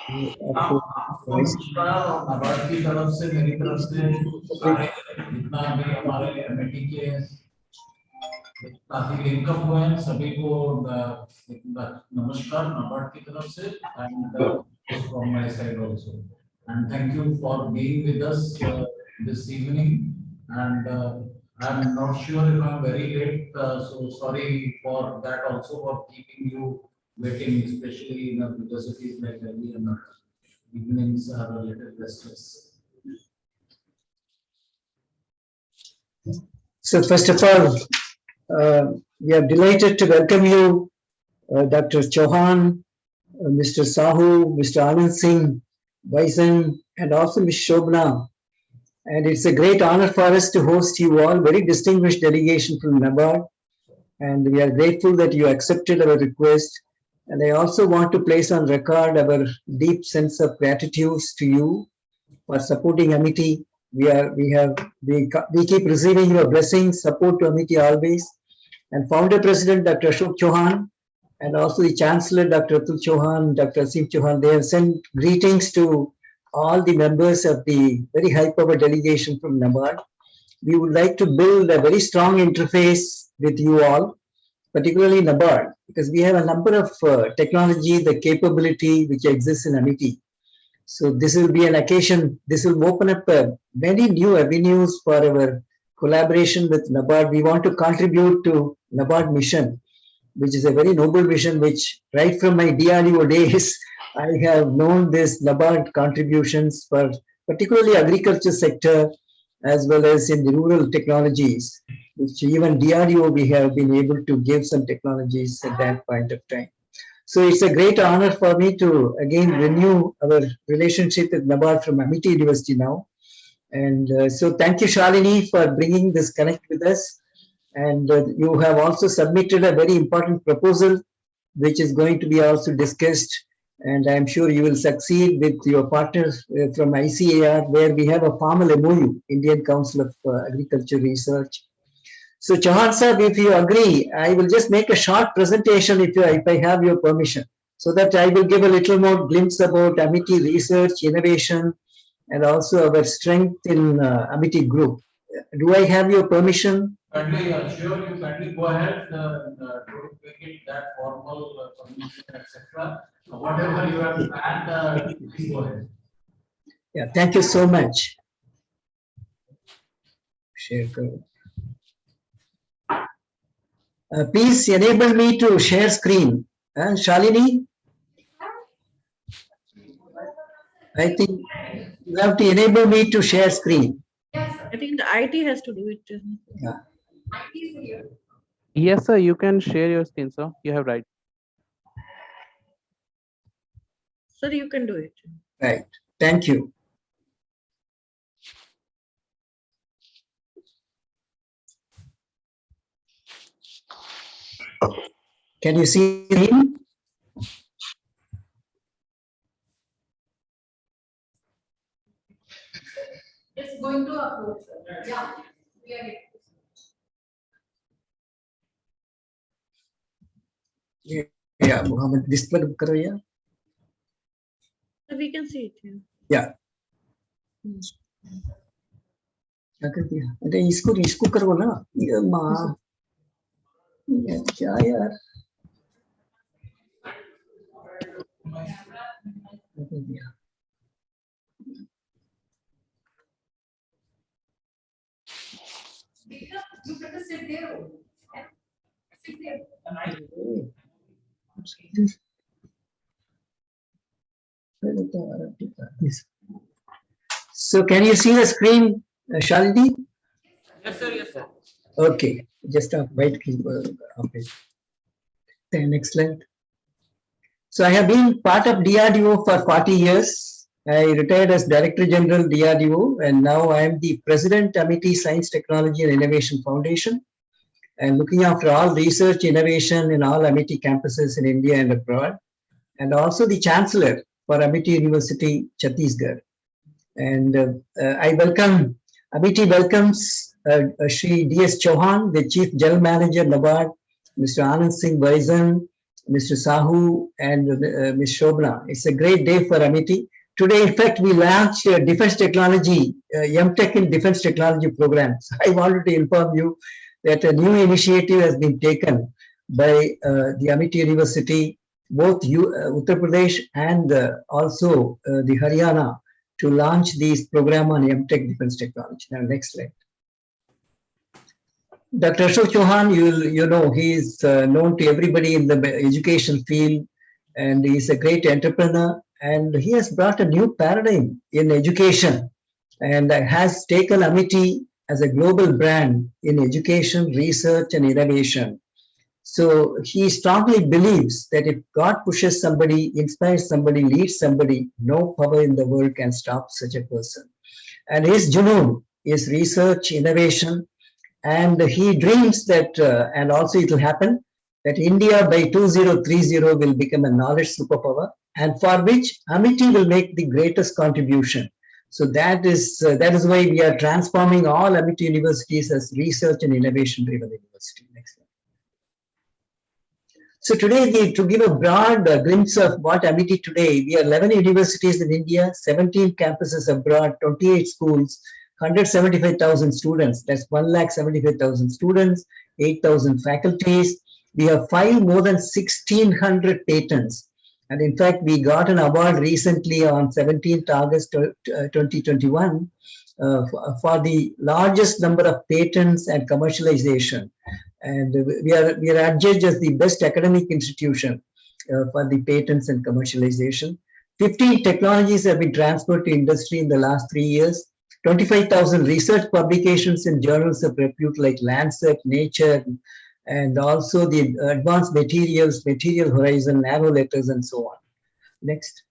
आपको नमस्कार और नाबार्ड की तरफ से मेरी तरफ से सारे जितना भी हमारे एमएटी के काफी इनकम हुए हैं सभी को नमस्कार नाबार्ड की तरफ से and from my side also and thank you for being with us this evening and I'm not sure if I'm very late, so sorry for that also for keeping you waiting, especially in the cities like Delhi and evenings are a little restless. So first of all, we are delighted to welcome you, Dr. Chauhan, Mr. Sahu, Mr. Anand Singh, Baisan, and also Ms. Shobna. And it's a great honor for us to host you all, very distinguished delegation from NABARD. And we are grateful that you accepted our request. And I also want to place on record our deep sense of gratitude to you for supporting Amity. We keep receiving your blessings, support to Amity always. And Founder President Dr. Ashok Chauhan, and also the Chancellor Dr. Atul Chauhan, Dr. Asim Chauhan, they have sent greetings to all the members of the very high-power delegation from NABARD. We would like to build a very strong interface with you all, particularly NABARD, because we have a number of technology, the capability which exists in Amity. So this will be an occasion, this will open up many new avenues for our collaboration with NABARD. We want to contribute to NABARD mission, which is a very noble vision, which right from my DRDO days, I have known this NABARD contributions for particularly agriculture sector, as well as in the rural technologies, which even DRDO we have been able to give some technologies at that point of time. So it's a great honor for me to again renew our relationship with NABARD from Amity University now. And so thank you, Shalini, for bringing this connect with us. And you have also submitted a very important proposal, which is going to be also discussed. And I'm sure you will succeed with your partners from ICAR, where we have a formal MOU, Indian Council of Agriculture Research. So Chauhan sir, if you agree, I will just make a short presentation if I have your permission, so that I will give a little more glimpse about Amity research, innovation, and also our strength in Amity group. Do I have your permission? Kindly, sure, you kindly go ahead, don't make it that formal permission, etc. Whatever you have planned, please go ahead. Yeah, thank you so much. Share code. Please enable me to share screen. Shalini? I think you have to enable me to share screen. I think the IT has to do it. Yeah. Yes, sir, you can share your screen, sir. You have right. Sir, you can do it. Right. Thank you. Can you see me? It's going to upload, sir. Yeah, we are getting. Yeah, Mohammed, display karo ya. So we can see it here. Yeah. क्या कर दिया? अरे इसको करो ना, ये माँ, ये क्या यार? क्या कर दिया? You better sit there. Sit there. So can you see the screen, Shalini? Yes, sir. Yes, sir. Okay, just wait. Okay. Then next slide. So I have been part of DRDO for 40 years. I retired as Director General DRDO, and now I am the President Amity Science, Technology and Innovation Foundation, and looking after all research innovation in all Amity campuses in India and abroad, and also the Chancellor for Amity University, Chhattisgarh. And I welcome, Amity welcomes Shri D.S. Chauhan, the Chief General Manager, NABARD, Mr. Anand Singh Baisan, Mr. Sahu and Ms. Shobna. It's a great day for Amity. Today, in fact, we launched a defense technology, MTech in defense technology programs. I wanted to inform you that a new initiative has been taken by the Amity University, both Uttar Pradesh and also the Haryana, to launch these program on MTech defense technology. Now, next slide. Dr. Ashok Chauhan, you know, he is known to everybody in the education field, and he is a great entrepreneur, and he has brought a new paradigm in education and has taken Amity as a global brand in education, research, and innovation. So he strongly believes that if God pushes somebody, inspires somebody, leads somebody, no power in the world can stop such a person. And his junoon is research, innovation, and he dreams that, and also it will happen, that India by 2030 will become a knowledge superpower, and for which Amity will make the greatest contribution. So that is why we are transforming all Amity universities as research and innovation driven university. Next slide. So today, to give a broad glimpse of what Amity today, we are 11 universities in India, 17 campuses abroad, 28 schools, 175,000 students. That's 175,000 students, 8,000 faculties. We have filed more than 1,600 patents. And in fact, we got an award recently on 17th August 2021 for the largest number of patents and commercialization. And we are adjudged as the best academic institution for the patents and commercialization. 15 technologies have been transferred to industry in the last 3 years. 25,000 research publications in journals of repute like Lancet, Nature, and also the advanced materials, Material Horizon, Nano Letters, and so on. Next.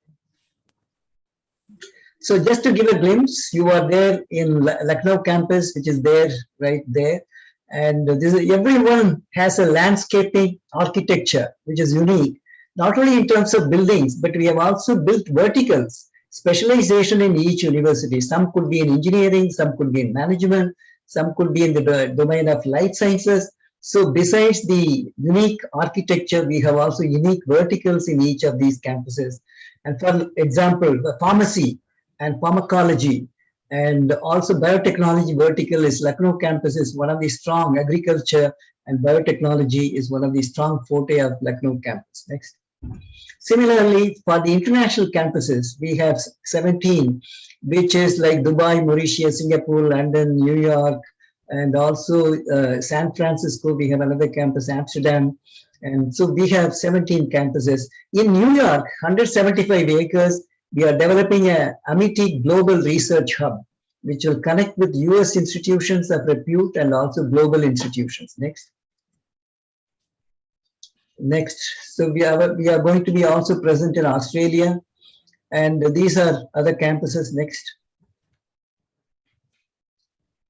So just to give a glimpse, you are there in Lucknow campus, which is there, right there. And everyone has a landscaping architecture, which is unique, not only in terms of buildings, but we have also built verticals, specialization in each university. Some could be in engineering, some could be in management, some could be in the domain of life sciences. So besides the unique architecture, we have also unique verticals in each of these campuses. And for example, the pharmacy and pharmacology and also biotechnology vertical is Lucknow campus is one of the strong, agriculture and biotechnology is one of the strong forte of Lucknow campus. Next. Similarly, for the international campuses, we have 17, which is like Dubai, Mauritius, Singapore, London, New York, and also San Francisco. We have another campus, Amsterdam. And so we have 17 campuses. In New York, 175 acres, we are developing a Amity Global Research Hub, which will connect with US institutions of repute and also global institutions. Next. Next. So we are going to be also present in Australia. And these are other campuses. Next.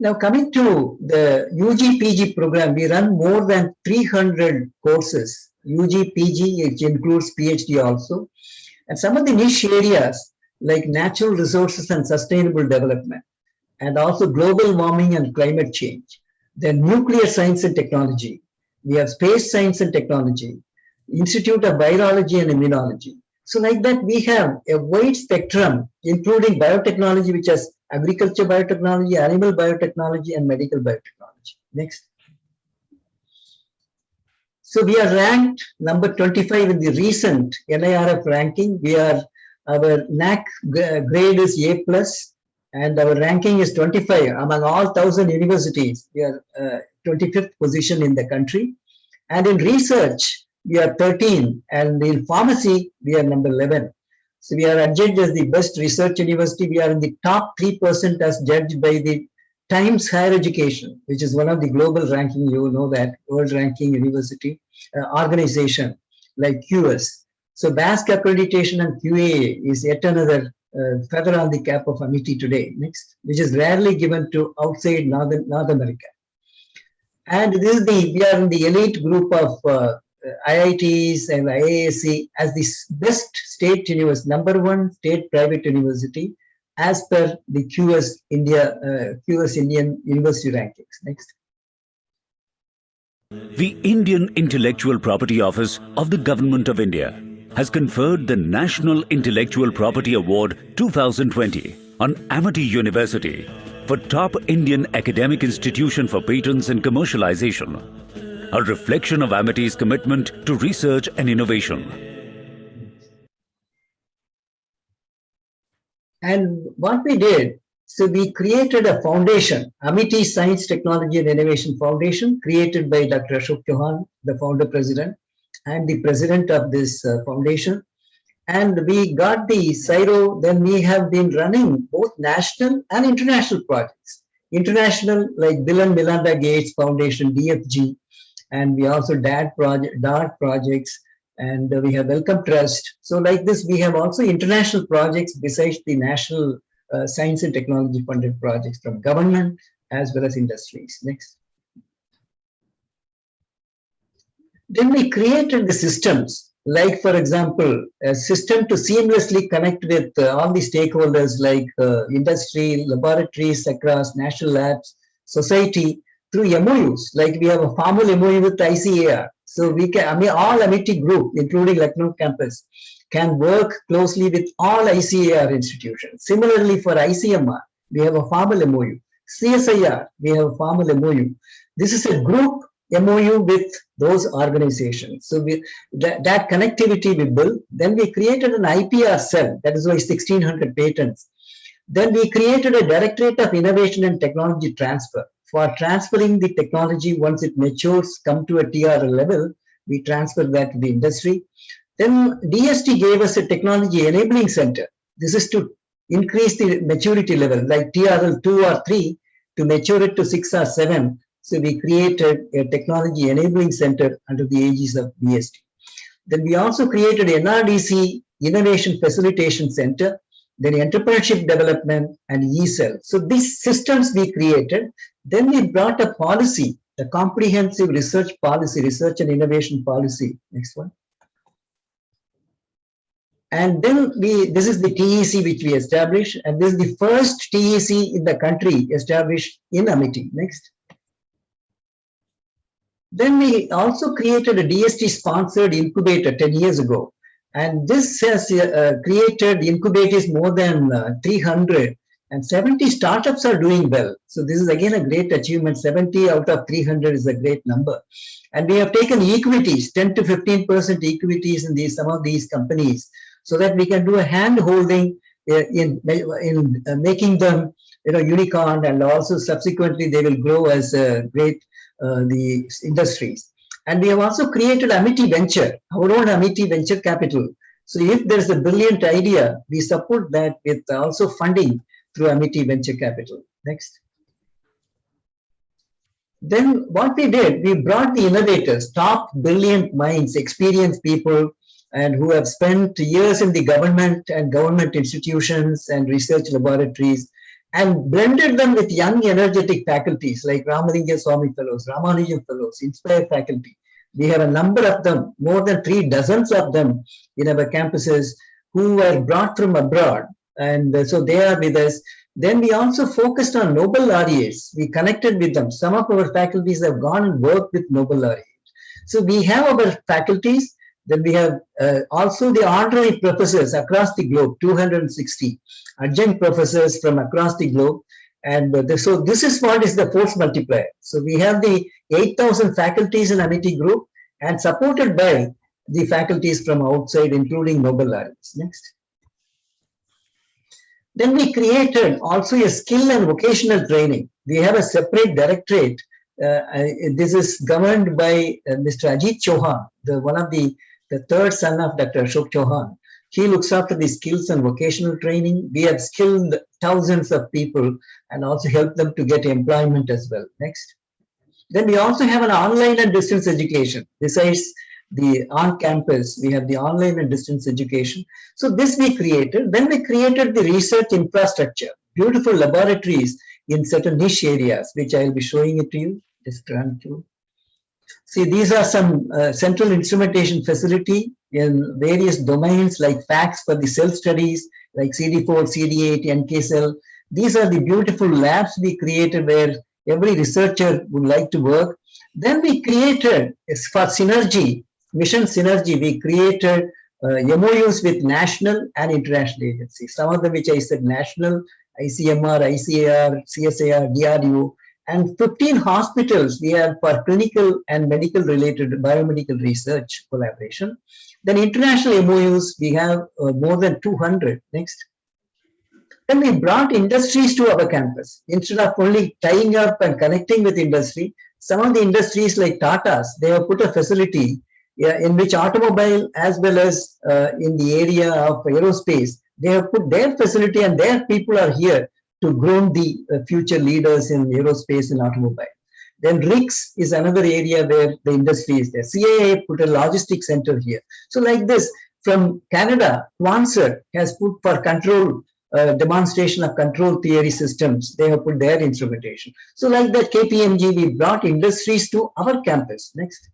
Now coming to the UG PG program, we run more than 300 courses, UG PG, which includes PhD also. And some of the niche areas like natural resources and sustainable development, and also global warming and climate change, then nuclear science and technology. We have space science and technology, Institute of Virology and Immunology. So like that, we have a wide spectrum, including biotechnology, which has agriculture biotechnology, animal biotechnology, and medical biotechnology. Next. So we are ranked number 25 in the recent NIRF ranking. Our NAC grade is A+, and our ranking is 25 among all 1,000 universities. We are 25th position in the country. And in research, we are 13, and in pharmacy, we are number 11. So we are adjudged as the best research university. We are in the top 3% as judged by the Times Higher Education, which is one of the global ranking, you know that, world ranking university organization like QS. So BASC accreditation and QA is yet another feather on the cap of Amity today. Next, which is rarely given to outside North America. And this is we are in the elite group of IITs and IASC as the best state university, #1 state private university, as per the QS Indian University rankings. Next. The Indian Intellectual Property Office of the Government of India has conferred the National Intellectual Property Award 2020 on Amity University for Top Indian Academic Institution for Patents and Commercialization, a reflection of Amity's commitment to research and innovation. And what we did, so we created a foundation, Amity Science, Technology and Innovation Foundation, created by Dr. Ashok Chauhan, the founder president, and the president of this foundation. And we got the CSIRO, then we have been running both national and international projects. International, like Bill and Melinda Gates Foundation, DFG, and we also DART projects, and we have Wellcome Trust. So like this, we have also international projects besides the national science and technology funded projects from government as well as industries. Next. Then we created the systems, like for example, a system to seamlessly connect with all the stakeholders like industry, laboratories across national labs, society through MOUs. Like we have a formal MOU with ICAR. So we can, all Amity group, including Lucknow campus, can work closely with all ICAR institutions. Similarly, for ICMR, we have a formal MOU. CSIR, we have a formal MOU. This is a group MOU with those organizations. So that connectivity we built. Then we created an IPR cell, that is why 1600 patents. Then we created a Directorate of Innovation and Technology Transfer. For transferring the technology, once it matures, come to a TRL level, we transfer that to the industry. Then DST gave us a Technology Enabling Center. This is to increase the maturity level, like TRL 2 or 3, to mature it to 6 or 7. So we created a Technology Enabling Center under the aegis of DST. Then we also created NRDC Innovation Facilitation Center, then Entrepreneurship Development and eCell. So these systems we created. Then we brought a policy, the comprehensive research policy, research and innovation policy. Next one. And then this is the TEC which we established, and this is the first TEC in the country established in Amity. Next. Then we also created a DST-sponsored incubator 10 years ago. And this has created incubators more than 300, and 70 startups are doing well. So this is again a great achievement. 70 out of 300 is a great number. And we have taken equities, 10 to 15% equities in some of these companies, so that we can do a hand holding in making them unicorn, and also subsequently they will grow as great the industries. And we have also created Amity Venture, our own Amity Venture Capital. So if there's a brilliant idea, we support that with also funding through Amity Venture Capital. Next. Then what we did, we brought the innovators, top brilliant minds, experienced people, and who have spent years in the government and government institutions and research laboratories, and blended them with young, energetic faculties like Ramalinga Swami Fellows, Ramanujan Fellows, Inspire faculty. We have a number of them, more than 3 dozens of them in our campuses who were brought from abroad. And so they are with us. Then we also focused on Nobel laureates. We connected with them. Some of our faculties have gone and worked with Nobel laureates. So we have our faculties. Then we have also the honorary professors across the globe, 260 adjunct professors from across the globe. And so this is what is the force multiplier. So we have the 8,000 faculties in Amity Group and supported by the faculties from outside, including Nobel laureates. Next. Then we created also a skill and vocational training. We have a separate directorate. This is governed by Mr. Ajit Chauhan, one of the third son of Dr. Ashok Chauhan. He looks after the skills and vocational training. We have skilled thousands of people and also helped them to get employment as well. Next. Then we also have an online and distance education. Besides the on-campus, we have the online and distance education. So this we created. Then we created the research infrastructure, beautiful laboratories in certain niche areas, which I will be showing it to you. Just run through. See, these are some central instrumentation facility in various domains like FACS for the cell studies, like CD4, CD8, NK cell. These are the beautiful labs we created where every researcher would like to work. Then we created, as for synergy, mission synergy, we created MOUs with national and international agencies. Some of them which I said national, ICMR, ICAR, CSIR, DRDO, and 15 hospitals we have for clinical and medical related biomedical research collaboration. Then international MOUs, we have more than 200. Next. Then we brought industries to our campus. Instead of only tying up and connecting with industry, some of the industries like Tata's, they have put a facility in which automobile as well as in the area of aerospace, they have put their facility and their people are here to groom the future leaders in aerospace and automobile. Then RICS is another area where the industry is there. CAA put a logistics center here. So like this, from Canada, Quansert has put for control, demonstration of control theory systems, they have put their instrumentation. So like that KPMG, we brought industries to our campus. Next.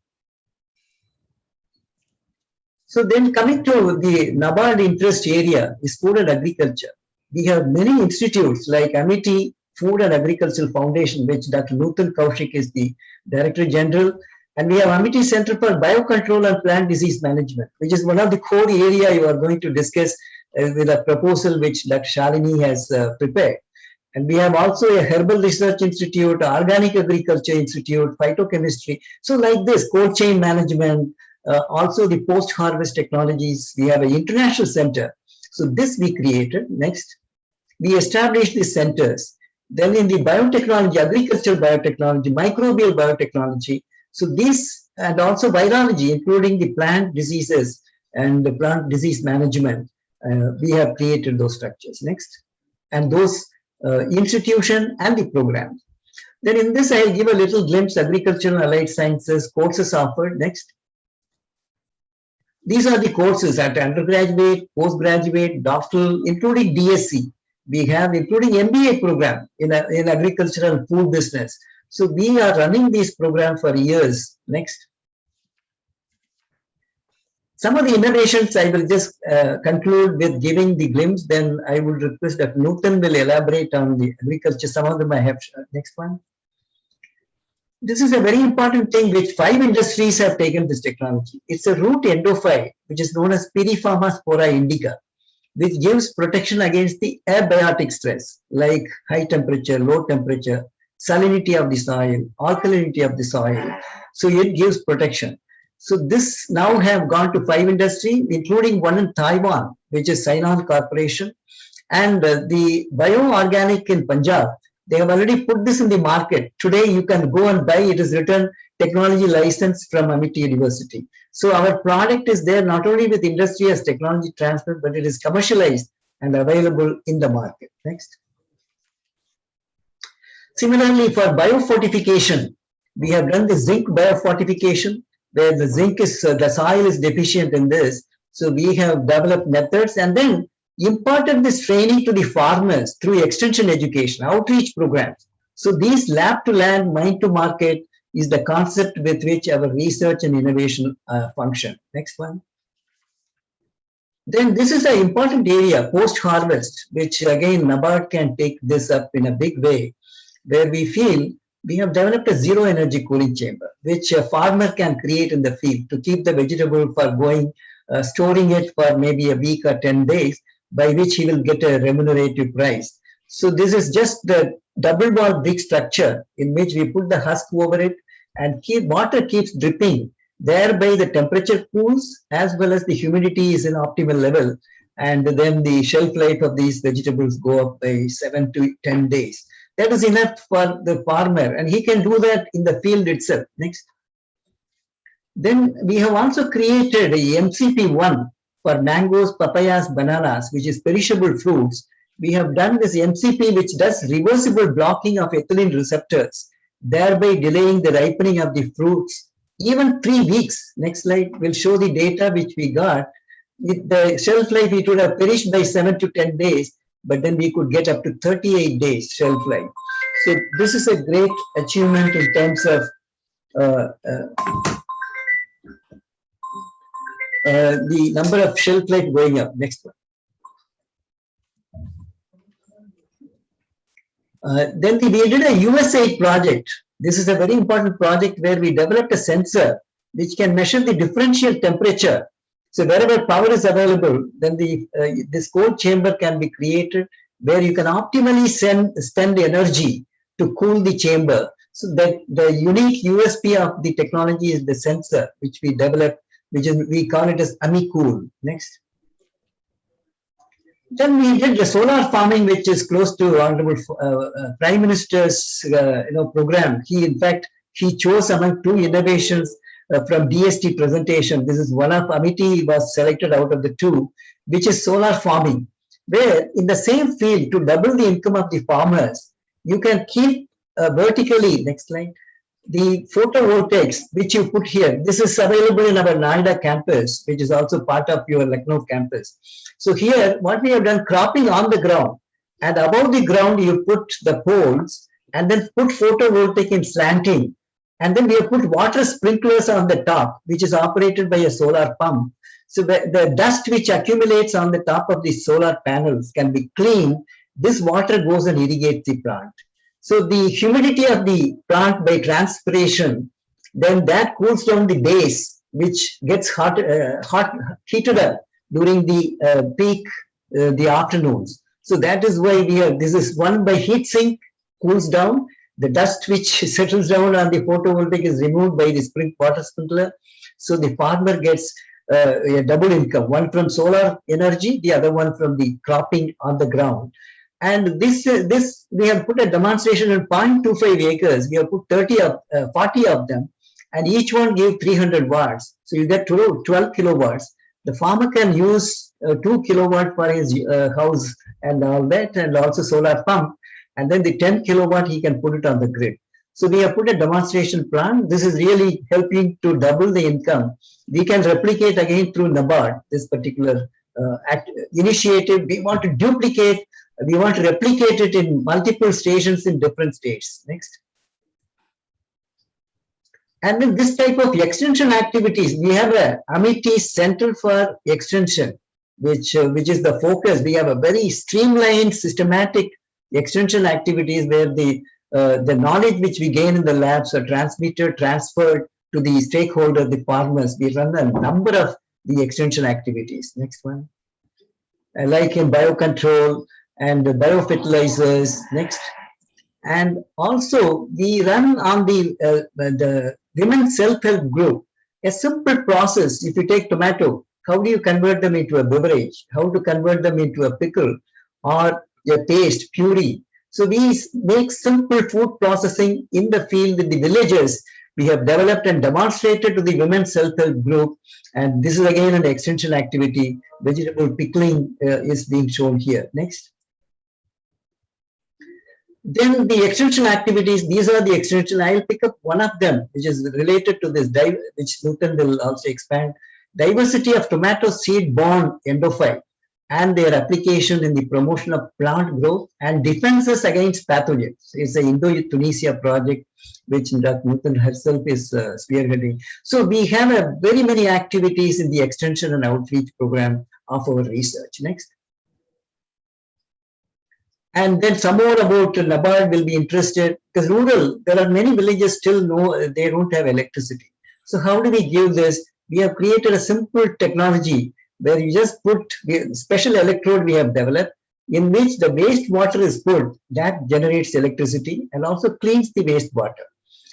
So then coming to the NABARD interest area is food and agriculture. We have many institutes like Amity Food and Agricultural Foundation, which Dr. Nutan Kaushik is the Director General. And we have Amity Center for Biocontrol and Plant Disease Management, which is one of the core area you are going to discuss with a proposal which Dr. Shalini has prepared. And we have also a Herbal Research Institute, Organic Agriculture Institute, Phytochemistry. So like this, cold chain management, also the post-harvest technologies. We have an international center. So this we created. Next, we established the centers. Then in the biotechnology, agricultural biotechnology, microbial biotechnology. So these, and also virology, including the plant diseases and the plant disease management, we have created those structures. Next, and those institution and the programs. Then in this, I'll give a little glimpse, agricultural and allied sciences courses offered. Next. These are the courses at undergraduate, postgraduate, doctoral, including DSc. We have including MBA program in agricultural and food business. So we are running these programs for years. Next. Some of the innovations I will just conclude with giving the glimpse. Then I would request that Nutan will elaborate on the agriculture. Some of them I have. Next one. This is a very important thing which 5 industries have taken this technology. It's a root endophyte, which is known as Piriforma spora indica, which gives protection against the abiotic stress, like high temperature, low temperature, salinity of the soil, alkalinity of the soil. So it gives protection. So this now have gone to 5 industries, including one in Taiwan, which is Sainon Corporation, and the bioorganic in Punjab. They have already put this in the market. Today, you can go and buy. It is written technology license from Amity University. So our product is there not only with industry as technology transfer, but it is commercialized and available in the market. Next. Similarly, for biofortification, we have done the zinc biofortification, where the zinc is, the soil is deficient in this. So we have developed methods and then imparted this training to the farmers through extension education, outreach programs. So these lab to land, mine to market is the concept with which our research and innovation function. Next one. Then this is an important area, post-harvest, which again NABARD can take this up in a big way, where we feel we have developed a zero energy cooling chamber, which a farmer can create in the field to keep the vegetable for going, storing it for maybe a week or 10 days, by which he will get a remunerative price. So this is just the double wall brick structure in which we put the husk over it and water keeps dripping. Thereby the temperature cools as well as the humidity is in optimal level. And then the shelf life of these vegetables go up by 7 to 10 days. That is enough for the farmer and he can do that in the field itself. Next. Then we have also created a MCP1 for mangoes, papayas, bananas, which is perishable fruits. We have done this MCP, which does reversible blocking of ethylene receptors, thereby delaying the ripening of the fruits. Even 3 weeks, next slide, will show the data which we got. With the shelf life, it would have perished by 7 to 10 days, but then we could get up to 38 days shelf life. So this is a great achievement in terms of the number of shelf life going up. Next one. Then we did a USAID project. This is a very important project where we developed a sensor which can measure the differential temperature. So wherever power is available, then this cold chamber can be created where you can optimally spend the energy to cool the chamber. So that the unique USP of the technology is the sensor which we developed, we call it as AmiCool. Next. Then we did the solar farming, which is close to Honorable Prime Minister's program. In fact, he chose among two innovations from DST presentation. This is one of Amity was selected out of the two, which is solar farming, where in the same field, to double the income of the farmers, you can keep vertically, next slide, the photovoltaics which you put here. This is available in our Noida campus, which is also part of your Lucknow campus. So here, what we have done, cropping on the ground, and above the ground you put the poles, and then put photovoltaic in slanting, and then we have put water sprinklers on the top, which is operated by a solar pump. So the dust which accumulates on the top of the solar panels can be cleaned. This water goes and irrigates the plant. So the humidity of the plant by transpiration, then that cools down the base, which gets heated up during the peak, the afternoons. So that is why this is one by heat sink, cools down. The dust which settles down on the photovoltaic is removed by the water sprinkler. So the farmer gets a double income, one from solar energy, the other one from the cropping on the ground. And this we have put a demonstration in 0.25 acres. We have put 40 of them, and each one gave 300 watts. So you get 12 kilowatts. The farmer can use 2 kilowatt for his house and all that, and also solar pump. And then the 10 kilowatt, he can put it on the grid. So we have put a demonstration plan. This is really helping to double the income. We can replicate again through NABARD, this particular initiative. We want to duplicate, we want to replicate it in multiple stations in different states. Next. And then this type of extension activities, we have a Amity Center for Extension, which is the focus. We have a very streamlined, systematic extension activities where the knowledge which we gain in the labs are transmitted, transferred to the stakeholder, the farmers. We run a number of the extension activities. Next one. Like in biocontrol and biofertilizers. Next. And also we run on the women's self-help group, a simple process. If you take tomato, how do you convert them into a beverage? How to convert them into a pickle or a paste, puree? So we make simple food processing in the field with the villagers. We have developed and demonstrated to the women's self-help group. And this is again an extension activity. Vegetable pickling is being shown here. Next. Then the extension activities, these are the extension. I'll pick up one of them, which is related to this, which Nutan will also expand. Diversity of tomato seed-borne endophyte and their application in the promotion of plant growth and defenses against pathogens. It's an Indo-Tunisia project, which Dr. Nutan herself is spearheading. So we have very many activities in the extension and outreach program of our research. Next. And then some more about NABARD will be interested, because rural, there are many villages still they don't have electricity. So how do we give this? We have created a simple technology where you just put special electrode we have developed, in which the wastewater is put, that generates electricity and also cleans the wastewater.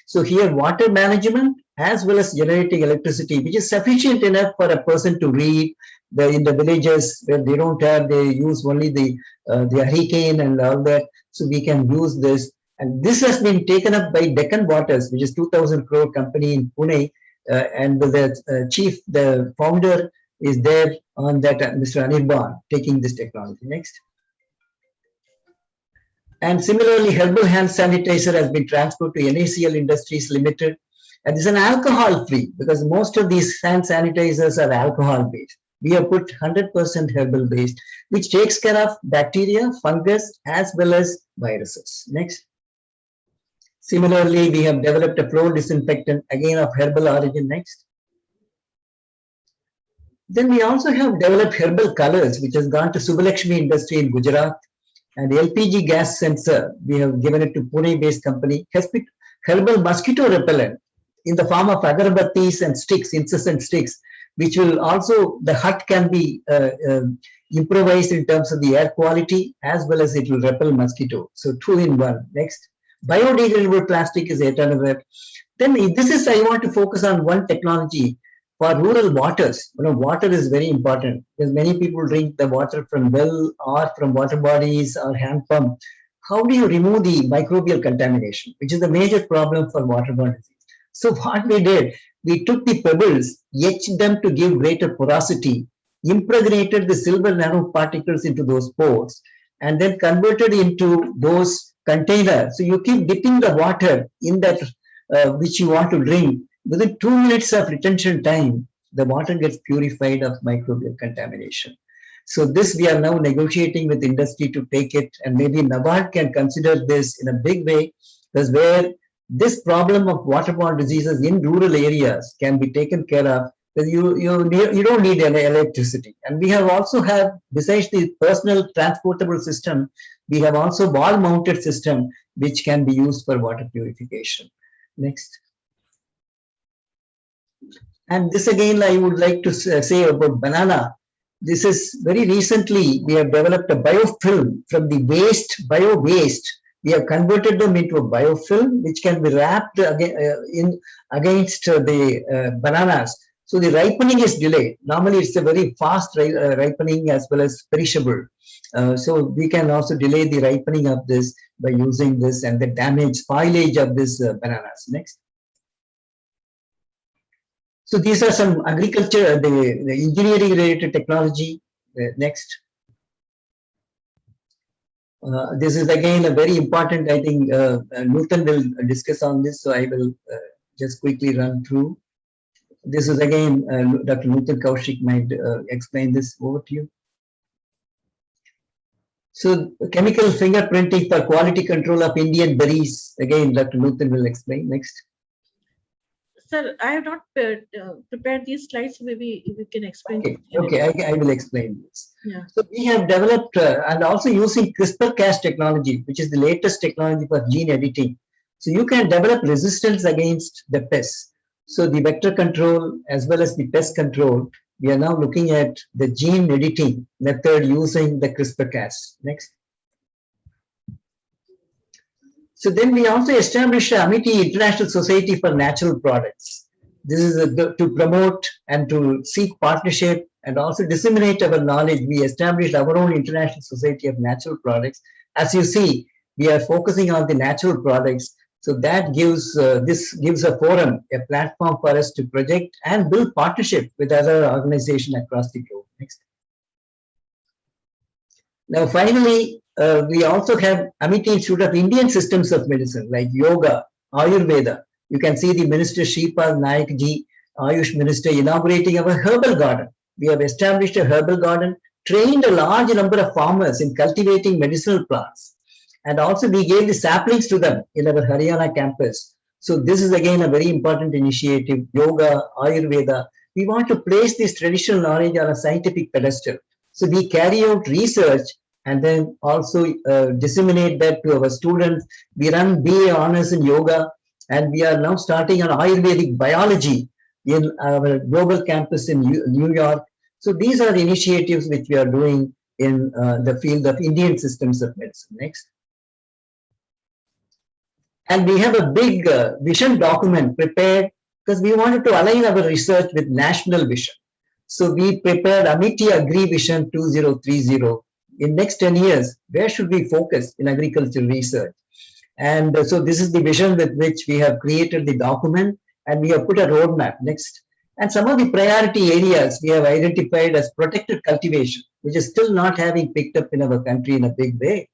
So here water management as well as generating electricity, which is sufficient enough for a person to read. In the villages where they don't have, they use only the hurricane and all that. So we can use this. And this has been taken up by Deccan Waters, which is 2,000 crore company in Pune. And the founder is there on that, Mr. Anirban, taking this technology. Next. And similarly, herbal hand sanitizer has been transferred to NACL Industries Limited. And it's an alcohol free, because most of these hand sanitizers are alcohol based. We have put 100% herbal based, which takes care of bacteria, fungus, as well as viruses. Next. Similarly, we have developed a floor disinfectant, again of herbal origin. Next. Then we also have developed herbal colors, which has gone to Subbalakshmi industry in Gujarat. And LPG gas sensor, we have given it to Pune-based company. Herbal mosquito repellent in the form of agarbattis and sticks, incessant sticks, which will also, the hut can be improvised in terms of the air quality as well as it will repel mosquito. So 2 in 1. Next, biodegradable plastic is yet another. Then this is, I want to focus on one technology for rural waters. Water is very important because many people drink the water from well or from water bodies or hand pump. How do you remove the microbial contamination, which is the major problem for waterborne disease? So what we did, we took the pebbles, etched them to give greater porosity, impregnated the silver nanoparticles into those pores, and then converted into those containers. So you keep dipping the water in that which you want to drink. Within 2 minutes of retention time, the water gets purified of microbial contamination. So this we are now negotiating with industry to take it, and maybe NABARD can consider this in a big way, because where this problem of waterborne diseases in rural areas can be taken care of, because you don't need any electricity. And we have also have, besides the personal transportable system, we have also wall-mounted system which can be used for water purification. Next. And this again, I would like to say about banana. This is very recently, we have developed a biofilm from the bio waste. We have converted them into a biofilm, which can be wrapped against the bananas. So the ripening is delayed. Normally, it's a very fast ripening as well as perishable. So we can also delay the ripening of this by using this and the spoilage of this bananas. Next. So these are some agriculture, the engineering related technology. Next. This is again a very important, I think Nutan will discuss on this, so I will just quickly run through. This is again, Dr. Nutan Kaushik might explain this. Over to you. So chemical fingerprinting for quality control of Indian berries. Again, Dr. Nutan will explain. Next. Sir, I have not prepared these slides. Maybe we can explain. Okay, I will explain this. Yeah. So we have developed and also using CRISPR-Cas technology, which is the latest technology for gene editing. So you can develop resistance against the pests. So the vector control as well as the pest control, we are now looking at the gene editing method using the CRISPR-Cas. Next. So then we also established Amity International Society for Natural Products. This is to promote and to seek partnership and also disseminate our knowledge. We established our own International Society of Natural Products. As you see, we are focusing on the natural products. So that gives, this gives a forum, a platform for us to project and build partnership with other organizations across the globe. Next. Now, finally, we also have Amity Institute of Indian Systems of Medicine, like yoga, Ayurveda. You can see the Minister Shripal Naik ji, Ayush Minister, inaugurating our herbal garden. We have established a herbal garden, trained a large number of farmers in cultivating medicinal plants. And also we gave the saplings to them in our Haryana campus. So this is again a very important initiative, yoga, Ayurveda. We want to place this traditional knowledge on a scientific pedestal. So we carry out research and then also disseminate that to our students. We run BA honors in yoga, and we are now starting on Ayurvedic biology in our global campus in New York. So these are the initiatives which we are doing in the field of Indian systems of medicine. Next. And we have a big vision document prepared because we wanted to align our research with national vision. So we prepared Amity Agri Vision 2030. In next 10 years, where should we focus in agricultural research? And so this is the vision with which we have created the document, and we have put a roadmap. Next. And some of the priority areas we have identified as protected cultivation, which is still not having picked up in our country in a big way.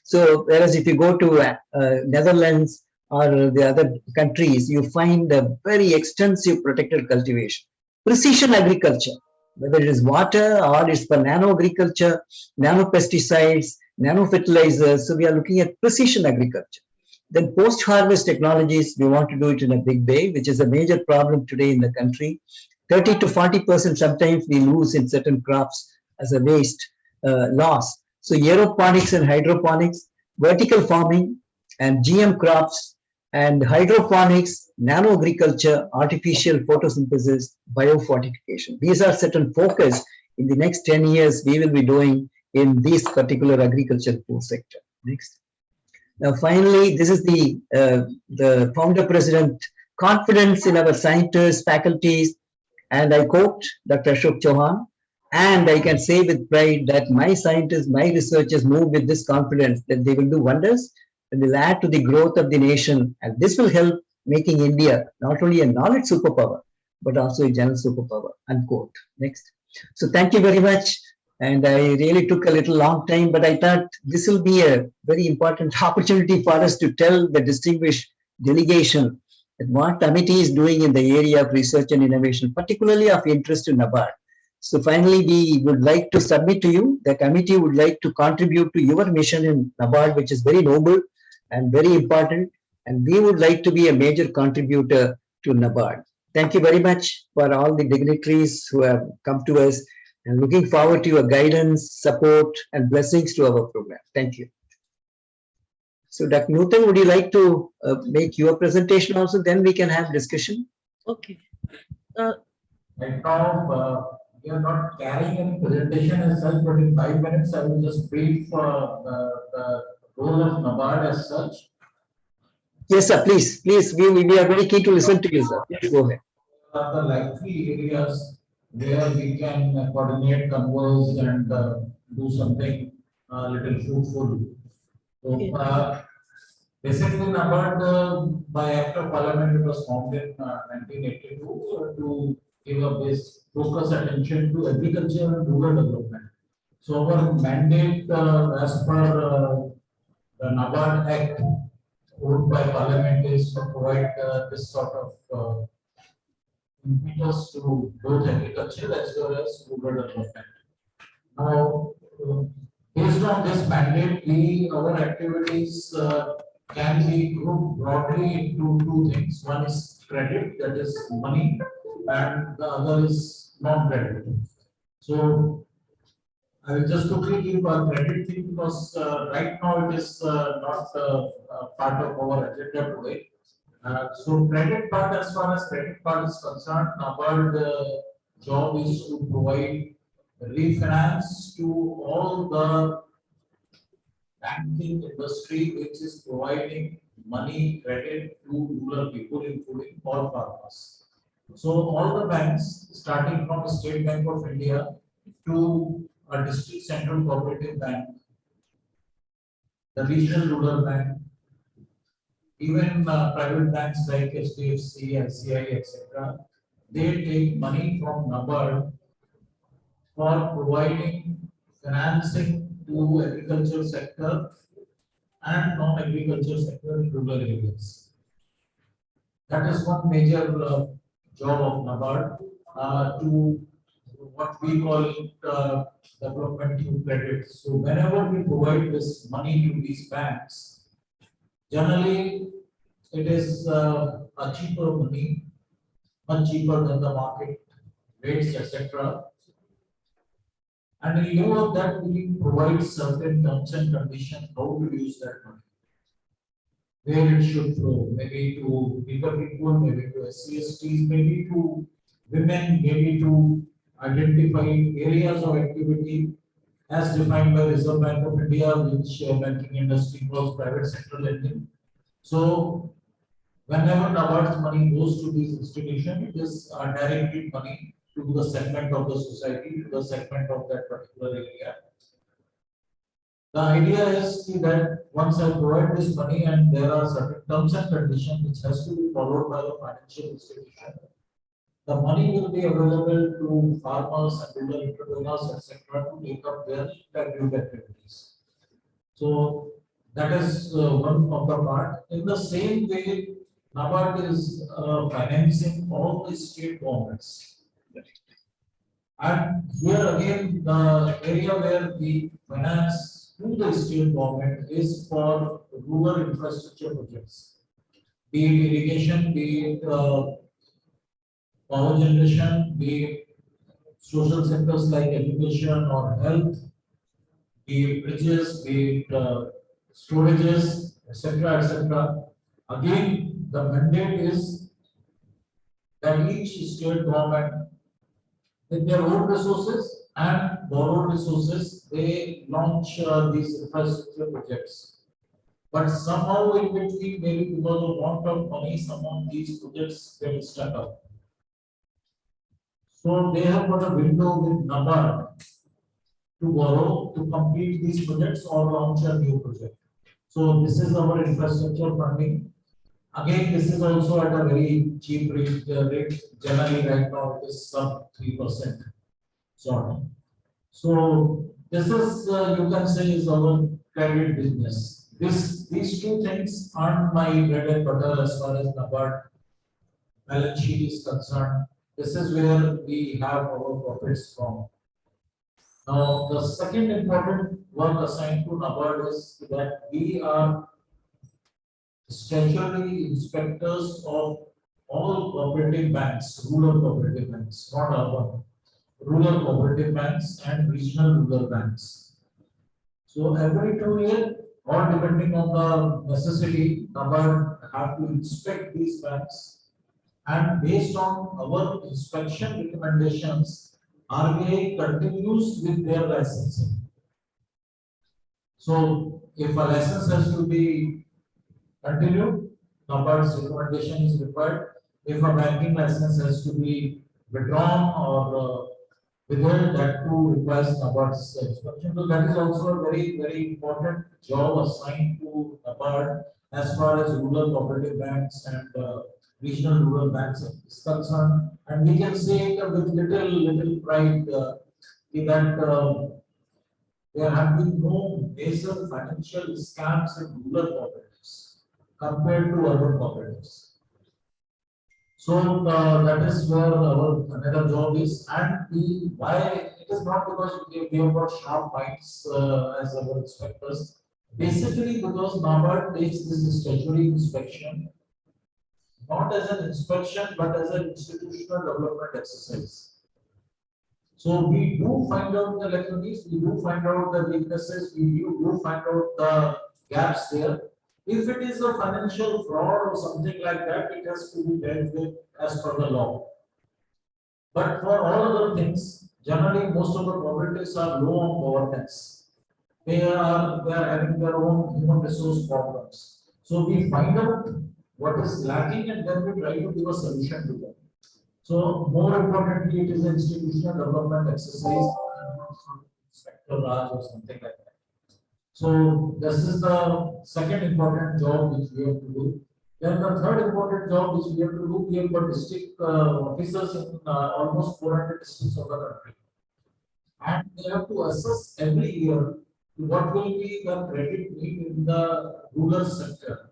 So whereas if you go to Netherlands or the other countries, you find a very extensive protected cultivation. Precision agriculture, whether it is water or it's for nano agriculture, nano pesticides, nano fertilizers. So we are looking at precision agriculture. Then post-harvest technologies, we want to do it in a big way, which is a major problem today in the country. 30 to 40% sometimes we lose in certain crops as a waste loss. So aeroponics and hydroponics, vertical farming and GM crops and hydroponics, nano agriculture, artificial photosynthesis, biofortification. These are certain focus in the next 10 years we will be doing in this particular agriculture food sector. Next. Now, finally, this is the founder president confidence in our scientists, faculties, and I quote Dr. Ashok Chauhan, and I can say with pride that my scientists, my researchers move with this confidence that they will do wonders and will add to the growth of the nation, and this will help making India not only a knowledge superpower, but also a general superpower, unquote. Next. So thank you very much. And I really took a little long time, but I thought this will be a very important opportunity for us to tell the distinguished delegation that what Amity is doing in the area of research and innovation, particularly of interest to NABARD. So finally, we would like to submit to you that Amity would like to contribute to your mission in NABARD, which is very noble and very important. And we would like to be a major contributor to NABARD. Thank you very much for all the dignitaries who have come to us, and looking forward to your guidance, support, and blessings to our program. Thank you. So, Dr. Nutan, would you like to make your presentation also? Then we can have discussion. Okay. Right now, we are not carrying any presentation as such, but in 5 minutes, I will just brief the role of NABARD as such. Yes, sir. Please, please. We are very keen to listen to you, sir. Please go ahead. The likely areas where we can coordinate, converse, and do something little fruitful. So, basically, NABARD, by Act of Parliament, it was formed in 1982 to give a base focus attention to agriculture and rural development. So, our mandate, as per the NABARD Act, approved by Parliament, is to provide this sort of impetus to both agriculture as well as rural development. Now, based on this mandate, our activities can be grouped broadly into two things. One is credit, that is money, and the other is non-credit. So, I will just quickly give a credit thing because right now it is not part of our agenda today. So credit part, as far as credit part is concerned, NABARD job is to provide refinance to all the banking industry which is providing money, credit to rural people, including all farmers. So all the banks, starting from State Bank of India to a district central cooperative bank, the regional rural bank, even private banks like HDFC, LCI, etc., they take money from NABARD for providing financing to agriculture sector and non-agriculture sector in rural areas. That is one major job of NABARD to what we call it development through credit. So whenever we provide this money to these banks, generally it is a cheaper money, much cheaper than the market rates, etc. And in lieu of that, we provide certain terms and conditions how to use that money, where it should flow, maybe to weaker people, maybe to SC/STs, maybe to women, maybe to identify areas of activity as defined by Reserve Bank of India, which banking industry calls private sector lending. So, whenever NABARD's money goes to these institutions, it is directed money to the segment of the society, to the segment of that particular area. The idea is that once I provide this money and there are certain terms and conditions which has to be followed by the financial institution, the money will be available to farmers and rural entrepreneurs, etc., to take up their livelihood activities. So that is one of the part. In the same way, NABARD is financing all the state governments. And here again, the area where we finance to the state government is for rural infrastructure projects, be it irrigation, be it power generation, be it social sectors like education or health, be be it bridges, be it storages, etc., etc. Again, the mandate is that each state government, with their own resources and borrowed resources, they launch these infrastructure projects. But somehow in between, maybe because of want of money, some of these projects get stuck up. So they have got a window with NABARD to borrow to complete these projects or launch a new project. So this is our infrastructure funding. Again, this is also at a very cheap rate. Generally right now it is sub 3%. So this is you can say is our credit business. These two things aren't my bread and butter as far as NABARD balance sheet is concerned. This is where we have our profits from. Now, the second important work assigned to NABARD is that we are statutory inspectors of all cooperative banks, rural cooperative banks, not urban, rural cooperative banks and regional rural banks. So every 2 years, or depending on the necessity, NABARD have to inspect these banks, and based on our inspection recommendations, RBI continues with their licensing. So if a license has to be continued, NABARD's recommendation is required. If a banking license has to be withdrawn or withheld, that too requires NABARD's inspection. So that is also a very, very important job assigned to NABARD as far as rural cooperative banks and regional rural banks is concerned. And we can say with little pride that there have been no major financial scams in rural cooperatives compared to urban cooperatives. So that is where our another job is, and why it is not because we have got sharp minds as our inspectors. Basically, because NABARD takes this statutory inspection not as an inspection but as an institutional development exercise. So we do find out the lacunae, we do find out the weaknesses, we do find out the gaps there. If it is a financial fraud or something like that, it has to be dealt with as per the law. But for all other things, generally most of the cooperatives are low on governance. They are having their own human resource problems. So we find out what is lacking and then we try to give a solution to them. So more importantly, it is an institutional development exercise, Inspector Raj or something like that. So this is the second important job which we have to do. Then the third important job which we have to do, we have got district officers in almost 400 districts of the country. And they have to assess every year what will be the credit need in the rural sector.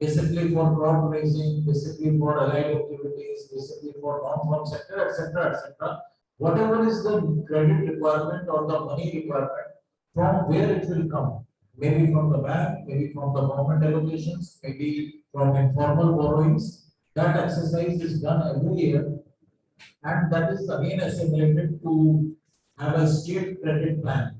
Basically for crop raising, basically for allied activities, basically for non-farm sector, etc., etc. Whatever is the credit requirement or the money requirement, from where it will come, maybe from the bank, maybe from the government allocations, maybe from informal borrowings. That exercise is done every year, and that is again assimilated to have a state credit plan.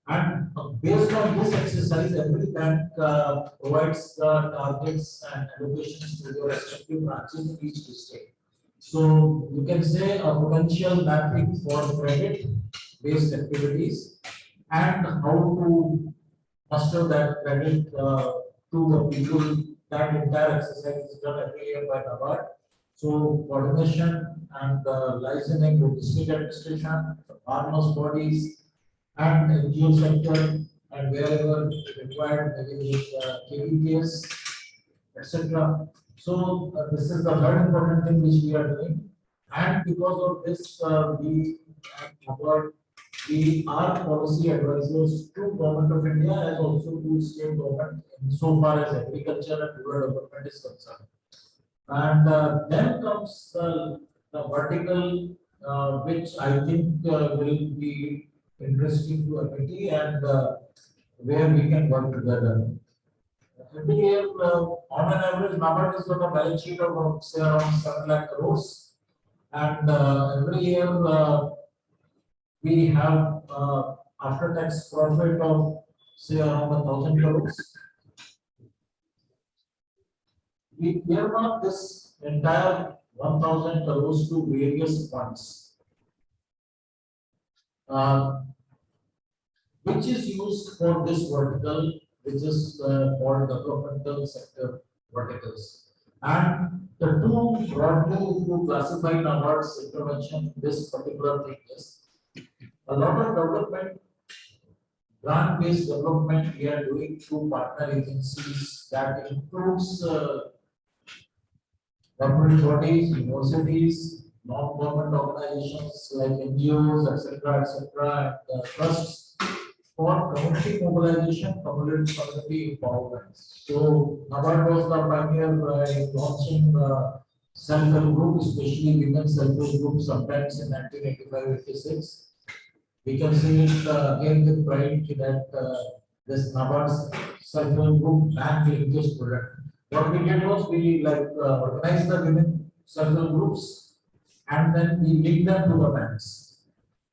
And based on this exercise, every bank provides the targets and allocations to their respective branches in each district. So you can say a potential mapping for credit-based activities and how to muster that credit to the people. That entire exercise is done every year by NABARD. So coordination and licensing with district administration, farmers bodies, and NGO sector, and wherever required, maybe with KVKs, etc. So this is the third important thing which we are doing, and because of this, we are policy advisors to Government of India as also to state government so far as agriculture and rural development is concerned. And then comes the vertical, which I think will be interesting to everybody and where we can work together. Every year, on an average, NABARD has got a balance sheet of say around 7 lakh crores, and every year we have after tax profit of say around 1,000 crores. We earmark this entire 1,000 crores to various funds, which is used for this vertical, which is called developmental sector verticals. And the two broadly, if you classify NABARD's intervention in this particular thing is a lot of development, grant-based development we are doing through partner agencies that includes government bodies, universities, non-government organizations like NGOs, etc., and trusts for community mobilization, community empowerment. So NABARD was the pioneer by launching self-help group, especially women self-help group, sometimes in 1985-86. We can see it again with pride that this NABARD's self-help group and linkage product. What we did was we organized the women self-help groups and then we link them to the banks,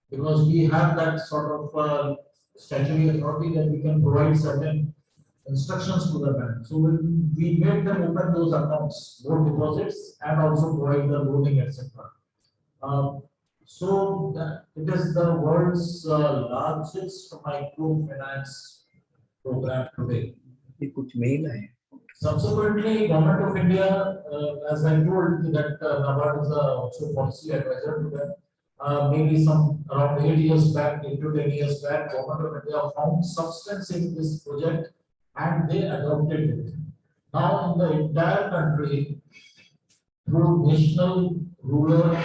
because we have that sort of statutory authority that we can provide certain instructions to the bank. So we made them open those accounts, both deposits and also provide the loaning, etc. It is the world's largest microfinance program today. ये कुछ mail है. Subsequently, Government of India, as I told that NABARD is also policy advisor to them. Maybe some around 8 years back, 8 to 10 years back, Government of India found substance in this project and they adopted it. Now in the entire country, through National Rural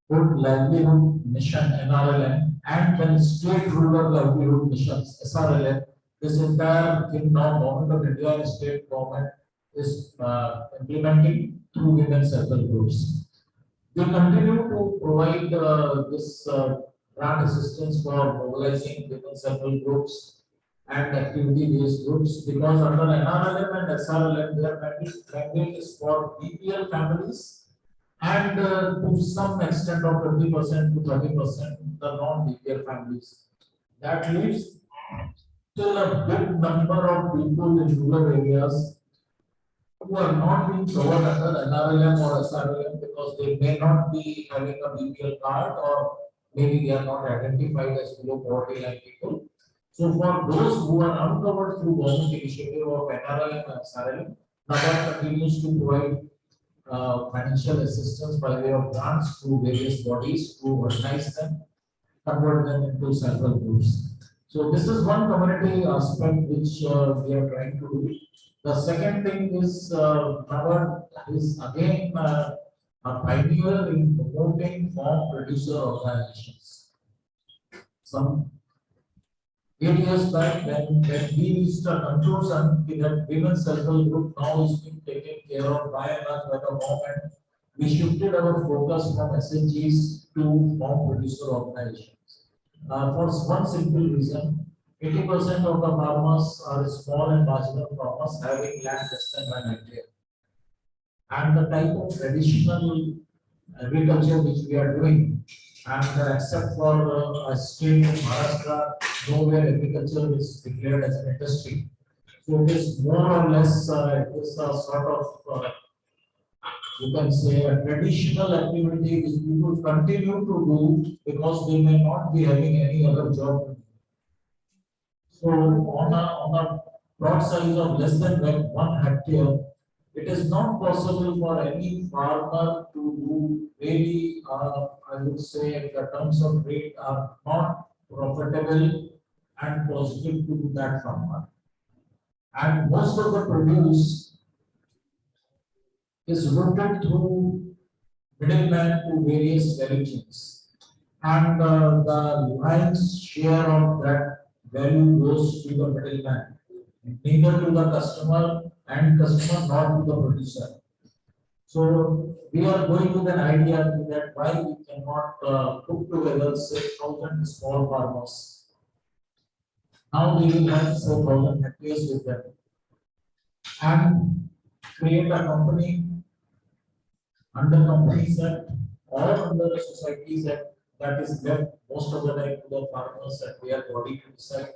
Food Livelihood Mission (NRLM) and then State Rural Livelihood Missions (SRLM), this entire thing now Government of India and state government is implementing through women self-help groups. We continue to provide this grant assistance for mobilizing women self-help groups and activity-based groups, because under NRLM and SRLM, their mandate is for BPL families and to some extent of 20% to 30% the non-BPL families. That leaves still a big number of people in rural areas who are not being covered under NRLM or SRLM because they may not be having a BPL card or maybe they are not identified as below poverty line people. So for those who are uncovered through government initiative of NRLM and SRLM, NABARD continues to provide financial assistance by way of grants to various bodies to organize them, convert them into self-help groups. So this is one community aspect which we are trying to do. The second thing is NABARD is again a pioneer in promoting farm producer organizations. Some 8 years back, when we reached a conclusion that women self-help group now is being taken care of by and large by the government, we shifted our focus from SHGs to farm producer organizations. For one simple reason, 80% of the farmers are small and marginal farmers having land less than 1 hectare. And the type of traditional agriculture which we are doing, and except for a state of Maharashtra, nowhere agriculture is declared as an industry. So it is more or less it is a sort of you can say a traditional activity which people continue to do because they may not be having any other job. So on a plot size of less than 1 hectare, it is not possible for any farmer to do really, I would say the terms of rate are not profitable and positive to that farmer. And most of the produce is routed through middlemen to various value chains. And the lion's share of that value goes to the middleman, neither to the customer nor to the producer. So we are going with an idea that why we cannot put together say 1,000 small farmers. Now we will have say 1,000 hectares with them and create a company under Companies Act or under the Societies Act that is left most of the time to the farmers and we are body to decide.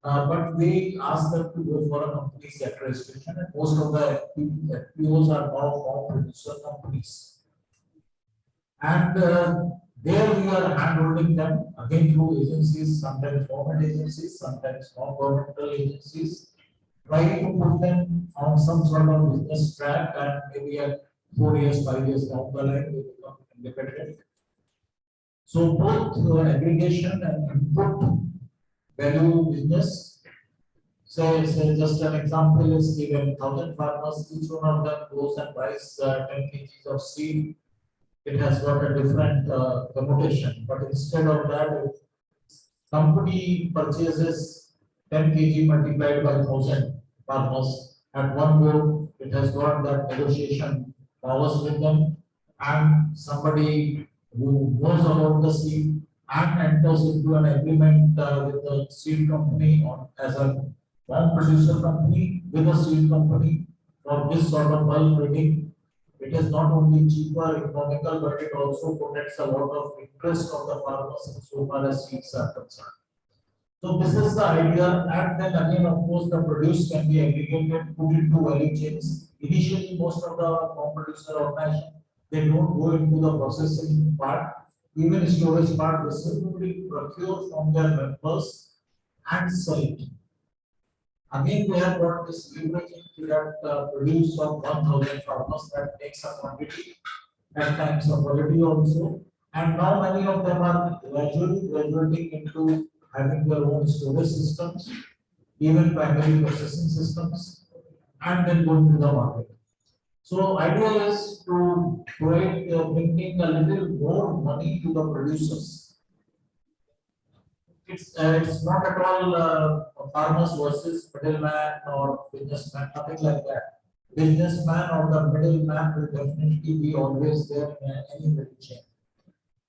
But we ask them to go for a company's act registration and most of the FPOs are now farm producer companies. And there we are handholding them again through agencies, sometimes government agencies, sometimes non-governmental agencies. Try to put them on some sort of business track and maybe at 4 years, 5 years down the line, they become independent. So both aggregation and input value business. Say just an example is given 1,000 farmers, each one of them goes and buys 10 kgs of seed. It has got a different connotation, but instead of that, if company purchases 10 kg multiplied by 1,000 farmers at one go, it has got that negotiation powers with them, and somebody who knows about the seed and enters into an agreement with the seed company on as a farm producer company with a seed company for this sort of bulk trading. It is not only cheaper, economical, but it also protects a lot of interest of the farmers so far as seeds are concerned. So this is the idea, and then again, of course, the produce can be aggregated, put into value chains. Initially, most of the farm producer organization, they don't go into the processing part, even storage part, they simply procure from their members and sell it. Again, we have got this leveraging to that produce of 1,000 farmers that makes a quantity at times of quality also. And now many of them are gradually graduating into having their own storage systems, even primary processing systems, and then going to the market. So idea is to provide bringing a little more money to the producers. It's not at all farmers versus middleman or businessman, nothing like that. Businessman or the middleman will definitely be always there in any value chain.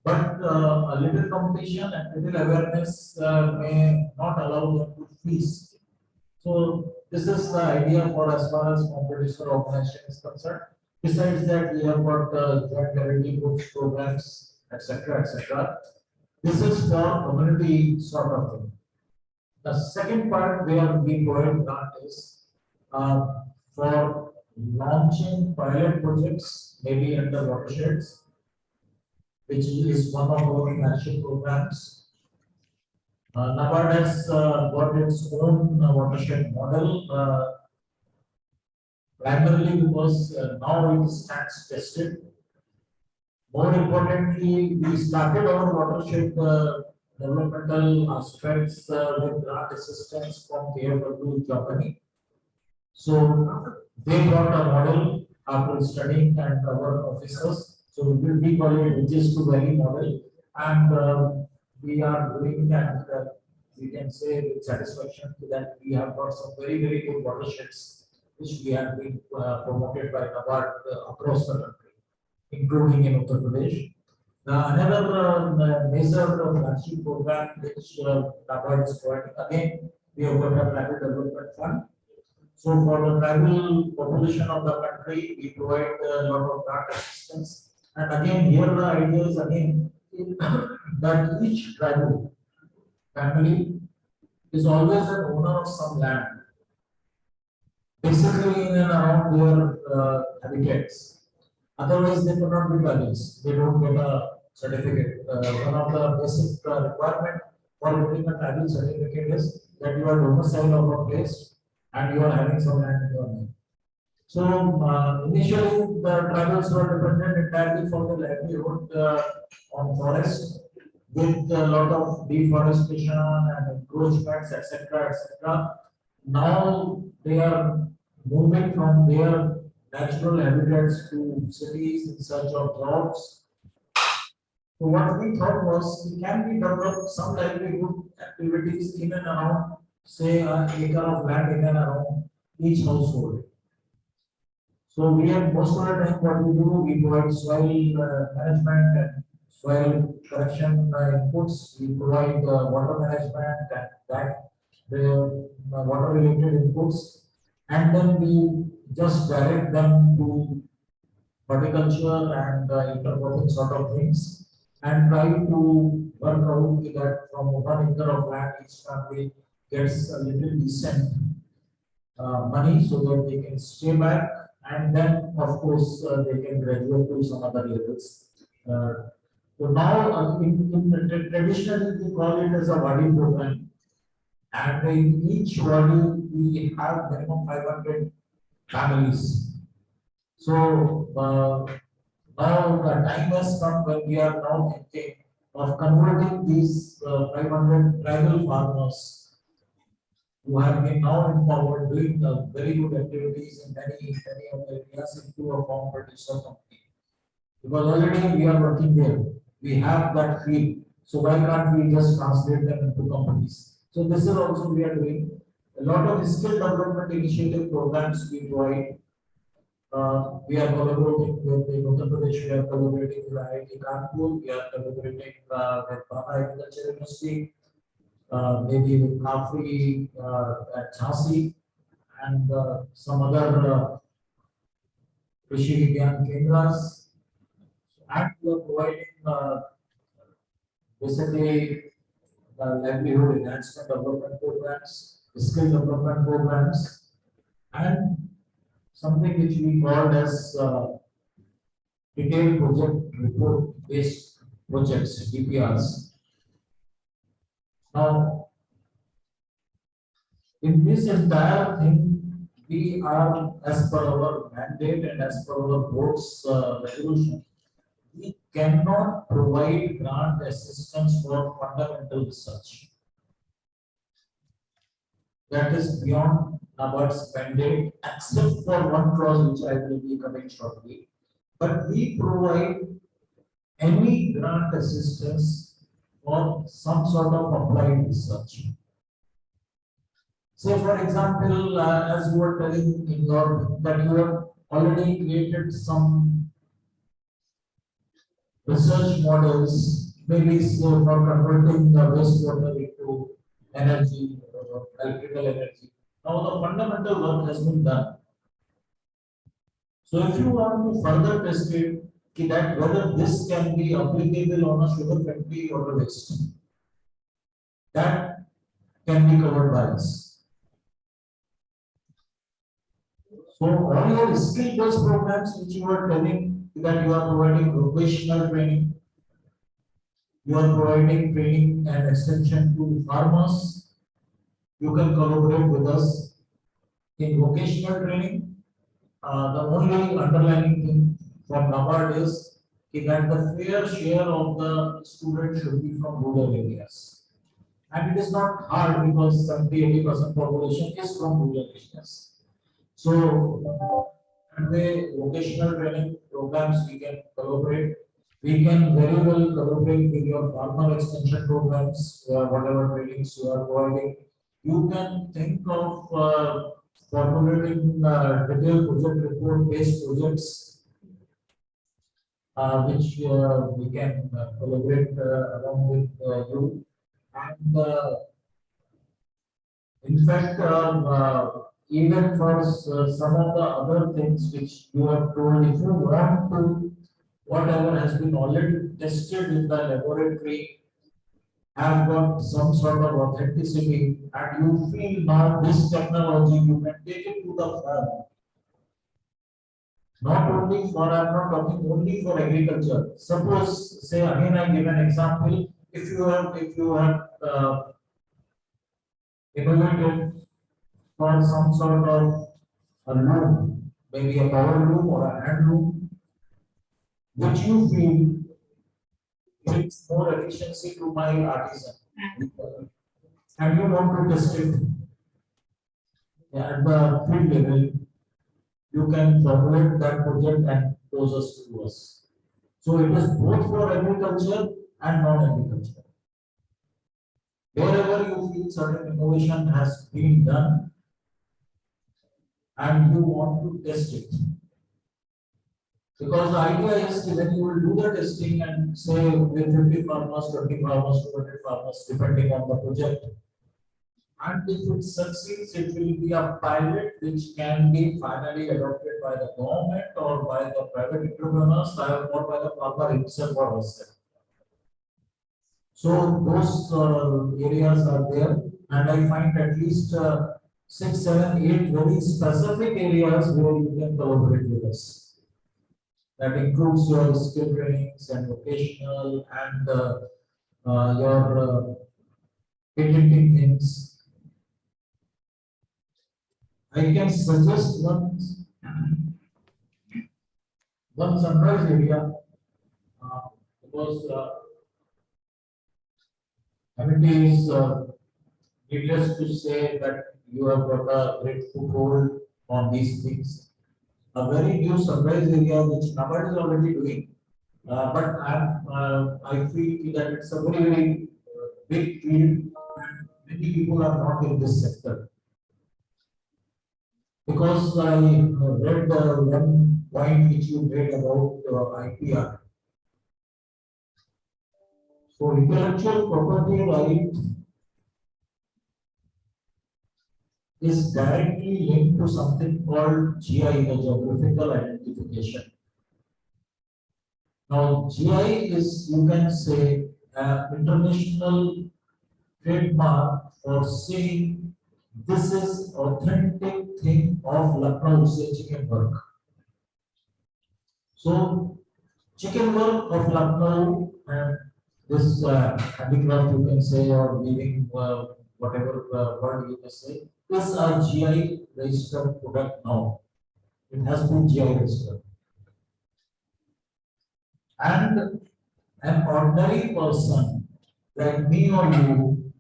But a little competition and little awareness may not allow them to feast. So this is the idea for as far as competition organization is concerned. Besides that, we have got joint guarantee books programs, etc., etc. This is for community sort of thing. The second part where we provide grant is for launching pilot projects, maybe under watersheds, which is one of our flagship programs. NABARD has got its own watershed model, primarily because now it stands tested. More importantly, we started our watershed developmental aspects with grant assistance from KfW Germany. So they got a model after studying and our officers. So we call it Bridges to Valley model, and we are doing that. We can say with satisfaction that we have got some very good watersheds which we have been promoted by NABARD across the country, including in Uttar Pradesh. Another major flagship program which NABARD is providing, again, we have got a tribal development fund. So for the tribal population of the country, we provide a lot of grant assistance. And again, here the idea is again that each tribal family is always an owner of some land, basically in and around their habitats. Otherwise, they cannot be tribals. They don't get a certificate. One of the basic requirement for getting a tribal certificate is that you are domiciled of a place and you are having some land in your name. So initially, the tribals were dependent entirely for the livelihood on forest, with a lot of deforestation and encroachments, etc., etc. Now they are moving from their natural habitats to cities in search of jobs. So what we thought was, we can be develop some livelihood activities in and around, say, an acre of land in and around each household. So we have most of the time what we do, we provide soil management and soil correction inputs. We provide water management and that the water related inputs, and then we just direct them to horticulture and intercropping sort of things, and try to work out that from 1 acre of land, each family gets a little decent money so that they can stay back, and then of course they can graduate to some other levels. So now traditionally we call it as a Wadi program, and in each Wadi we have minimum 500 families. So now the time has come when we are now thinking of converting these 500 tribal farmers who have been now empowered, doing very good activities in many of the areas into a farm producer company. Because already we are working there, we have that field, so why can't we just translate them into companies? So this is also we are doing. A lot of skill development initiative programs we provide. We are collaborating with the Uttar Pradesh, we are collaborating with IIT Kanpur, we are collaborating with Baba Agriculture University, maybe with Kafri at Jhansi, and some other Krishi Vigyan Kendras. And we are providing basically livelihood enhancement development programs, skill development programs, and something which we called as detailed project report based projects, DPRs. Now, in this entire thing, we are, as per our mandate and as per our board's resolution, we cannot provide grant assistance for fundamental research. That is beyond NABARD's mandate, except for one clause which I will be coming shortly. But we provide any grant assistance for some sort of applied research. Say, for example, as you were telling in your that you have already created some research models, maybe so for converting the wastewater into energy, electrical energy. Now the fundamental work has been done. So if you want to further test it, that whether this can be applicable on a sugar factory or a waste, that can be covered by us. So all your skill-based programs which you are telling that you are providing vocational training, you are providing training and extension to farmers, you can collaborate with us in vocational training. The only underlying thing from NABARD is that the fair share of the students should be from rural areas. And it is not hard because 70-80% population is from rural areas. So, and the vocational training programs we can collaborate. We can very well collaborate with your farmer extension programs, whatever trainings you are providing. You can think of formulating detailed project report based projects, which we can collaborate along with you. And in fact, even for some of the other things which you have told, if you want to, whatever has been already tested in the laboratory, have got some sort of authenticity, and you feel now this technology, you can take it to the farm. Not only for, I'm not talking only for agriculture. Suppose, say again, I give an example. If you have innovated for some sort of a loom, maybe a power loom or a hand loom, which you feel gives more efficiency to my artisan, and you want to test it at the field level, you can formulate that project and pose us to us. So it is both for agriculture and non-agriculture. Wherever you feel certain innovation has been done and you want to test it. Because the idea is when you will do the testing and say with 50 farmers, 20 farmers, 200 farmers, depending on the project. And if it succeeds, it will be a pilot which can be finally adopted by the government or by the private entrepreneurs or by the farmer himself or herself. So those areas are there, and I find at least 6, 7, 8 very specific areas where you can collaborate with us. That includes your skill trainings and vocational and your patenting things. I can suggest one sunrise area because Amity is needless to say that you have got a great foothold on these things. A very new sunrise area which NABARD is already doing, but I feel that it's a very, very big field and many people are not in this sector. Because I read one point which you made about IPR. So intellectual property right is directly linked to something called GI, the geographical identification. Now, GI is, you can say, an international trademark for saying this is authentic thing of Lucknow, say chicken work. So, chicken work of Lucknow and this handicraft you can say or weaving whatever word you can say is a GI registered product now. It has been GI registered. And an ordinary person like me or you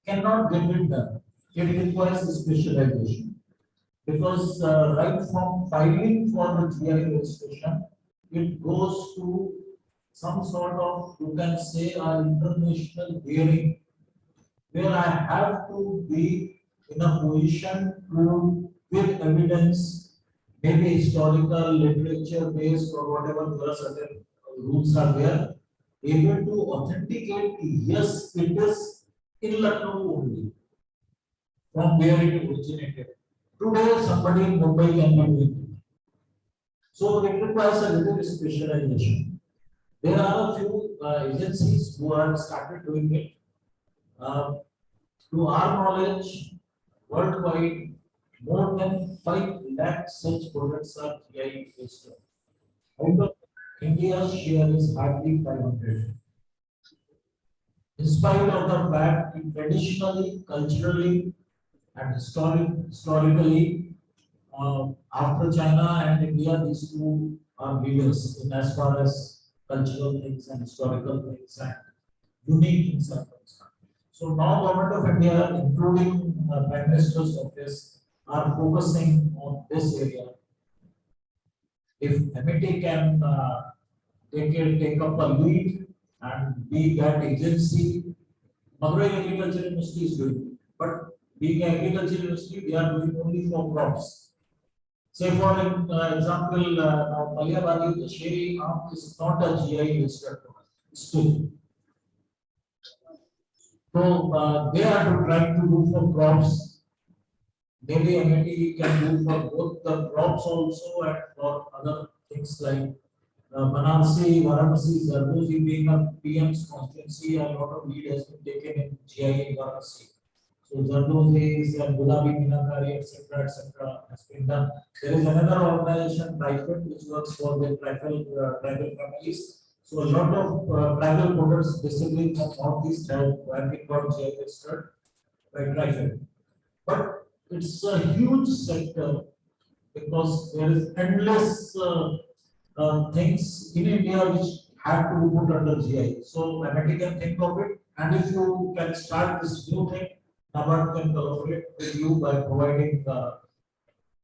cannot get it done. It requires specialization. Because right from filing for the GI registration, it goes to some sort of, you can say, an international hearing where I have to be in a position to, with evidence, maybe historical, literature based or whatever, there are certain rules are there, able to authenticate, yes, it is in Lucknow only, from where it originated. Today, somebody in Mumbai can be doing it. So it requires a little specialization. There are a few agencies who have started doing it. To our knowledge, worldwide, more than 5 lakh such products are GI registered. Out of India's share is hardly 500. In spite of the fact, that traditionally, culturally, and historically, after China and India, these two are leaders in as far as cultural things and historical things and unique things are concerned. So now Government of India, including Prime Minister's office, are focusing on this area. If MIT can take up a lead and be that agency, Madurai Agriculture University is doing it. But being an agriculture university, they are doing only for crops. Say for example, Maliabadi, the Sheri Aam is not a GI registered product still. So they are trying to do for crops. Maybe MIT can do for both the crops also and for other things like Banarsi, Varanasi, Zardozi being a PM's constituency, a lot of lead has been taken in GI in Varanasi. So Zardozi and Gulabi Minakari, etc., has been done. There is another organization, Trifed, which works for the tribal families. So a lot of tribal products, basically from Northeast, have been got GI registered by Trifed. But it's a huge sector because there is endless things in India which have to be put under GI. So MIT can think of it, and if you can start this new thing, NABARD can collaborate with you by providing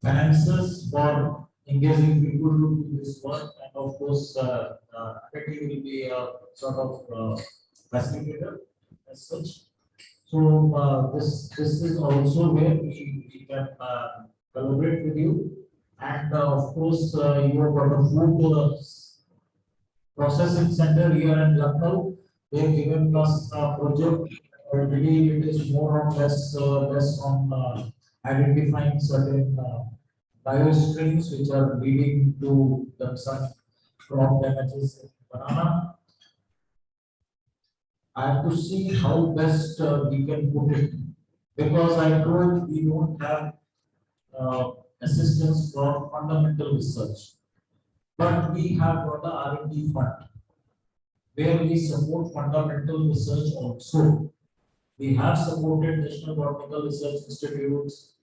finances for engaging people to do this work, and of course, MIT will be a sort of facilitator as such. So this is also where we can collaborate with you. And of course, you have got a food processing center here in Lucknow. They have given us a project. Already it is more or less less on identifying certain biostreams which are leading to the sun crop damages in banana. I have to see how best we can put it. Because I told we don't have assistance for fundamental research. But we have got a R&D fund where we support fundamental research also. We have supported National Botanical Research Institutes,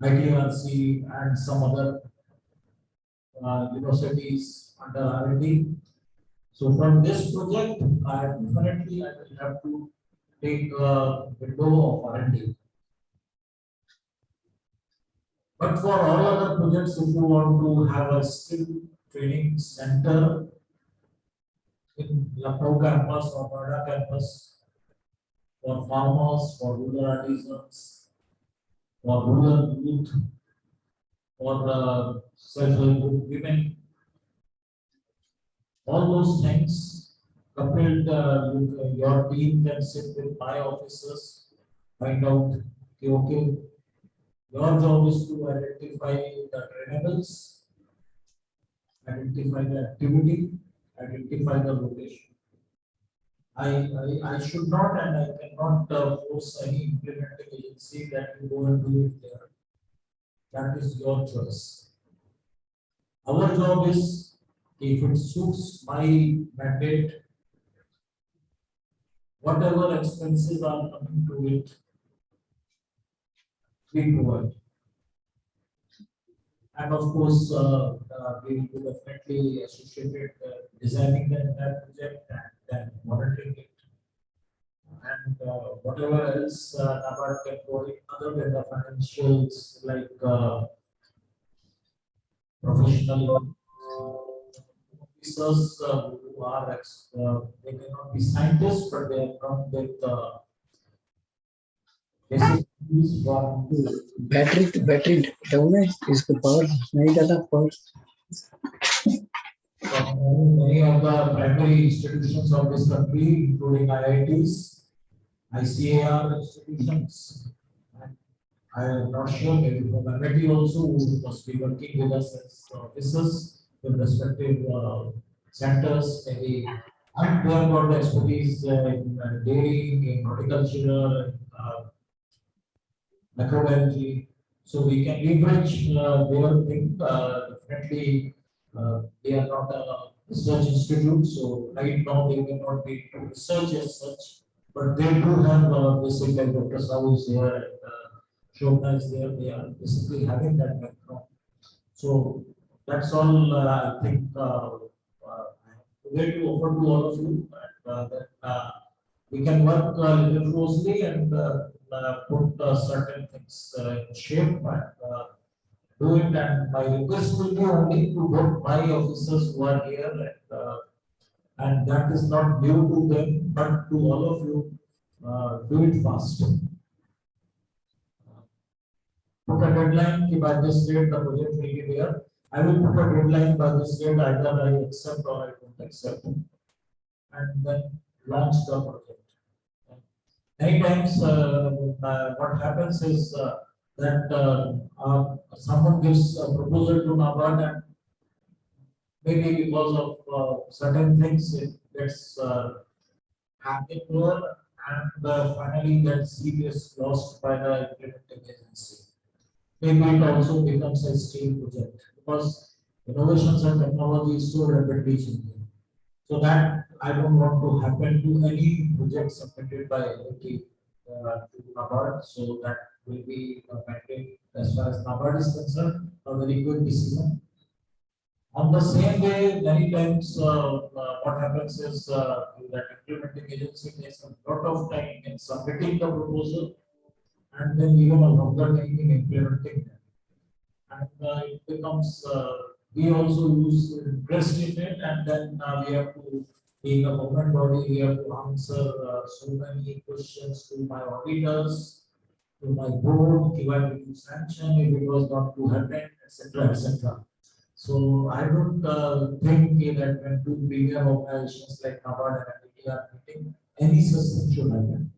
ITRC, and some other universities under R&D. So from this project, I definitely I will have to take a window of R&D. But for all other projects, if you want to have a skill training center in Lucknow campus or Noida campus, for farmers, for rural artisans, for rural youth, for self-help group women, all those things coupled with your team can sit with my officers, find out, okay, your job is to identify the trainables, identify the activity, identify the location. I should not and I cannot force any implementing agency that you go and do it there. That is your choice. Our job is, if it suits my mandate, whatever expenses are coming to it, we provide. And of course, we will definitely associated designing the entire project and then monitoring it. And whatever else NABARD can provide other than the financials like professional officers who are they cannot be scientists, but they have come with basic skills from battery down है, इसको power नहीं डाला power. from many of the primary institutions of this country, including IITs, ICAR institutions. And I am not sure, maybe from MIT also, who must be working with us as officers with respective centers, maybe. And they have got the expertise in dairy, in horticulture, microbiology. So we can leverage their thing. Definitely, they are not a research institute, so right now they may not be into research as such, but they do have basic, like Dr. Sahu is there, and Shobna is there. They are basically having that background. So that's all I think I have to offer to all of you, and that we can work a little closely and put certain things in shape and do it. And my request will be only to both my officers who are here, and that is not due to them, but to all of you, do it fast. Put a deadline कि by this date the project will be there. I will put a deadline by this date, either I accept or I don't accept, and then launch the project. Many times, what happens is that someone gives a proposal to NABARD, and maybe because of certain things it gets handed over, and finally that seat is lost by the implementing agency. Maybe it also becomes a stale project because innovations and technology is so rapidly changing. So that I don't want to happen to any project submitted by LT to NABARD. So that will be mandate as far as NABARD is concerned, a very good decision. On the same way, many times what happens is that implementing agency takes a lot of time in submitting the proposal, and then even a longer time in implementing them. And it becomes, we also use interest in it, and then we have to, being a government body, we have to answer so many questions to my auditors, to my board, if I will sanction, if it was not to happen, etc., etc. So I don't think that when two bigger organizations like NABARD and NITI are meeting, any such thing should happen.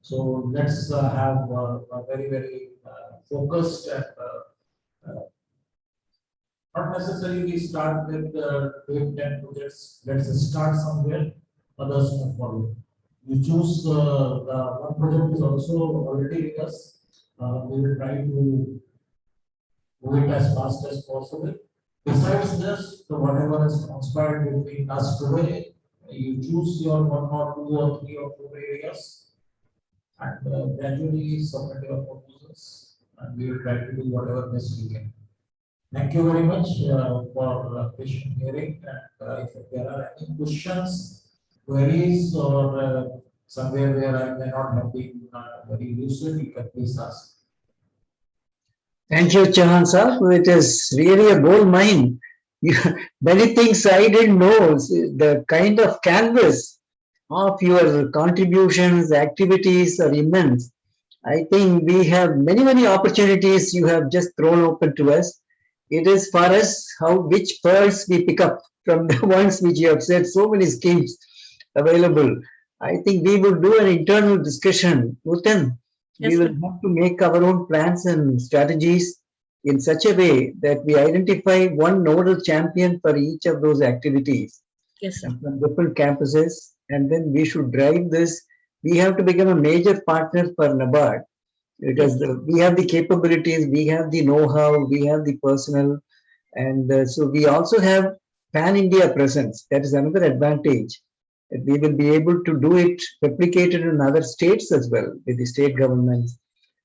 So let's have a very focused and not necessarily we start with doing 10 projects. Let's start somewhere, others will follow. you choose, the one project is also already with us. We will try to do it as fast as possible. Besides this, so whatever is transpired between us today, you choose your one or two or three or four areas and gradually submit your proposals and we will try to do whatever best we can. Thank you very much for patient hearing and if there are any questions, queries or somewhere where I may not have been very lucid, you can please ask. Thank you, Chauhan sir. It is really a gold mine. Many things I didn't know. The kind of canvas of your contributions, activities are immense. I think we have many opportunities you have just thrown open to us. It is for us which pearls we pick up from the ones which you have said, so many schemes available. I think we will do an internal discussion with them. We Yes, will sir. have to make our own plans and strategies in such a way that we identify one nodal champion for each of those activities Yes, sir. and from different campuses, and then we should drive this. We have to become a major partner for NABARD because we have the capabilities, we have the know-how, we have the personnel, and so we also have pan-India presence. That is another advantage. That we will be able to do it, replicate it in other states as well with the state governments.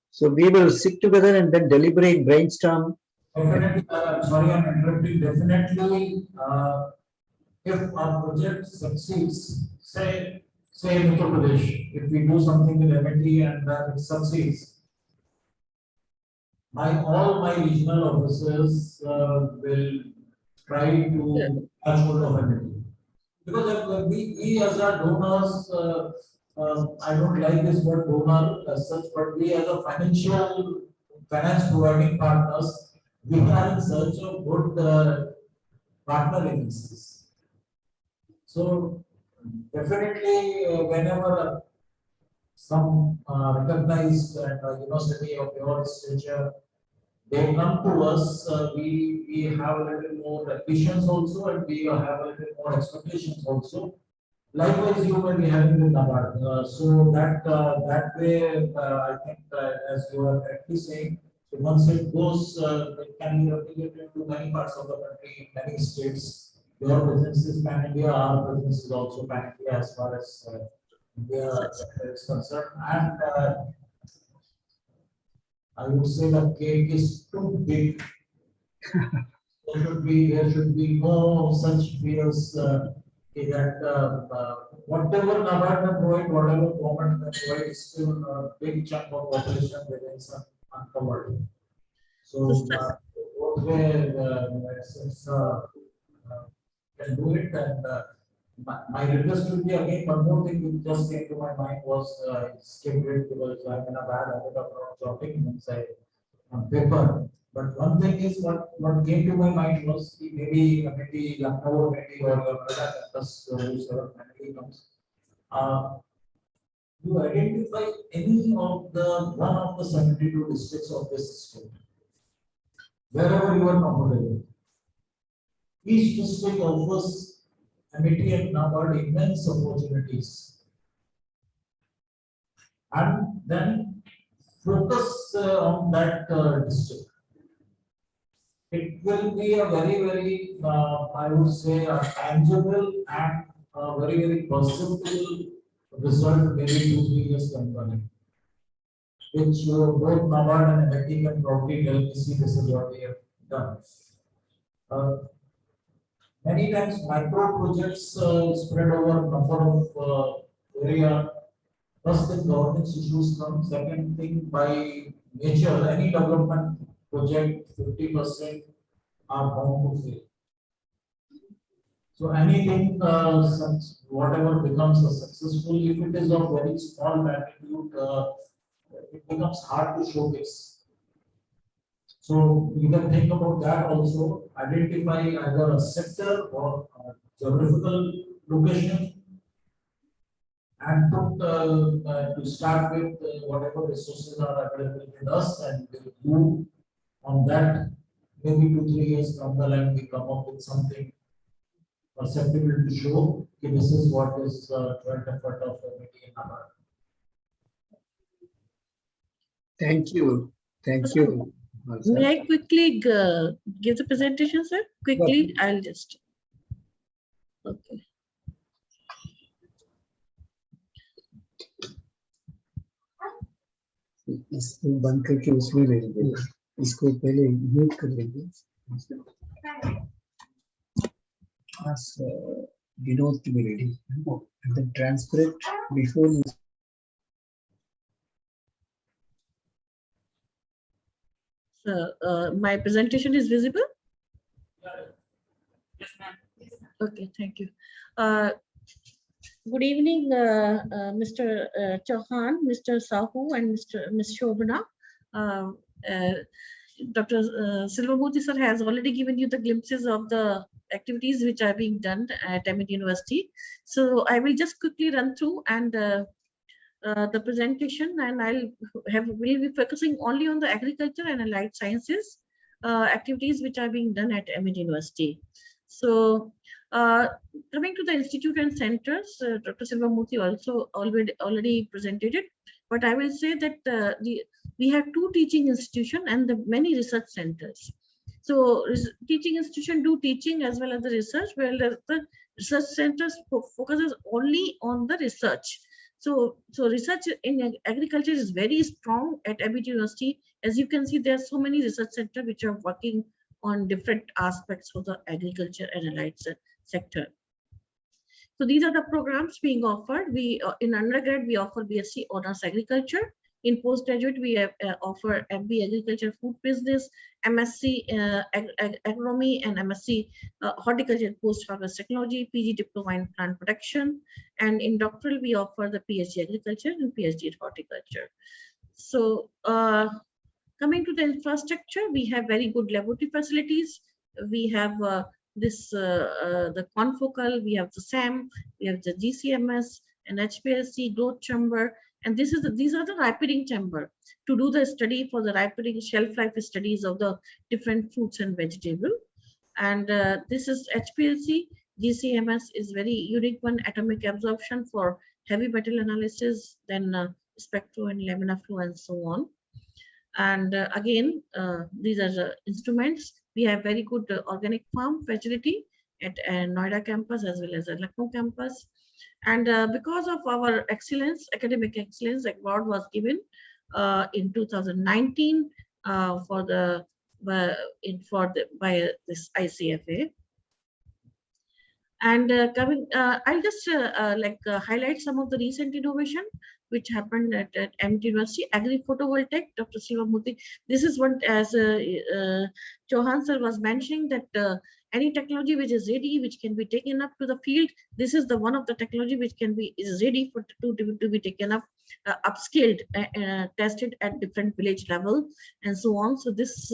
So we will sit together and then deliberate, brainstorm. Definitely, sorry, I'm interrupting. Definitely, if our project succeeds, say in Uttar Pradesh, if we do something with MIT and it succeeds, all my regional officers will try to catch hold of MIT. Because we as our donors, I don't like this word donor as such, but we as a finance providing partners, we are in search of good partner agencies. So definitely, whenever some recognized and university of your stature, they come to us, we have a little more ambitions also, and we have a little more expectations also. Likewise, you may be having with NABARD. So that way, I think, as you are correctly saying, so once it goes, it can be replicated to many parts of the country, many states. Your business is pan India, our business is also pan India as far as India is concerned. And I would say the cake is too big. There should be no such fears that whatever NABARD may provide, whatever government may provide, is still a big chunk of population remains uncovered. So both way, can do it. And my request would be again, one more thing which just came to my mind was skip it because I'm in a bad habit of not jotting inside on paper. But one thing is what came to my mind was maybe committee, Lucknow committee or Noida campus, whoever committee comes. You identify any of the one of the 72 districts of this state, wherever you are comfortable. Each district offers MIT and NABARD immense opportunities. And then focus on that district. It will be a very, I would say, a tangible and a very perceptible result maybe 2-3 years down the line. Which both NABARD and MIT can probably tell me, see, this is what we have done. Many times micro projects spread over a number of area. First thing, governance issues come. Second thing, by nature, any development project 50% are bound to fail. So anything, whatever becomes a successful, if it is of very small magnitude, it becomes hard to showcase. So you can think about that also. Identify either a sector or a geographical location, and put to start with whatever resources are available with us, and we'll move on that. Maybe 2-3 years down the line, we come up with something perceptible to show. This is what is joint effort of MIT and NABARD. Thank you. Thank you. May I quickly give the presentation, sir? Quickly, I'll just. Okay. इसको बंद करके उसमें ले लेंगे, इसको पहले mute कर लेंगे. Ask Vinod to be ready and then transcript before you. So, my presentation is visible? Yes, ma'am. Okay, thank you. Good evening, Mr. Chauhan, Mr. Sahu, and Ms. Shobana. Dr. Silvamurthy sir has already given you the glimpses of the activities which are being done at MIT University. So I will just quickly run through and the presentation, and will be focusing only on the agriculture and allied sciences activities which are being done at MIT University. So coming to the institute and centers, Dr. Silvamurthy also already presented it, but I will say that we have two teaching institutions and the many research centers. So teaching institution do teaching as well as the research, whereas the research centers focuses only on the research. So research in agriculture is very strong at MIT University. As you can see, there are so many research centers which are working on different aspects of the agriculture and allied sector. So these are the programs being offered. We in undergrad we offer BSc Honors Agriculture. In postgraduate we offer MB Agriculture Food Business, MSc Agronomy, and MSc Horticulture and Post Harvest Technology, PG Diploma in Plant Protection, and in doctoral we offer the PhD Agriculture and PhD in Horticulture. So coming to the infrastructure, we have very good laboratory facilities. We have the confocal, we have the SAM, we have the GCMS, and HPLC, growth chamber, and these are the ripening chamber to do the study for the ripening shelf life studies of the different fruits and vegetables. And this is HPLC. GCMS is very unique one, atomic absorption for heavy metal analysis, then spectro and laminar flow and so on. And again, these are the instruments. We have very good organic farm facility at Noida campus as well as at Lucknow campus. And because of our excellence, academic excellence, award was given in 2019 by this ICFA. And I'll just highlight some of the recent innovation which happened at MIT University. Agri photovoltaic, Dr. Silvamurthy. This is one, as Chauhan sir was mentioning, that any technology which is ready, which can be taken up to the field. This is the one of the technology which is ready to be taken up, upscaled, tested at different village level, and so on. So this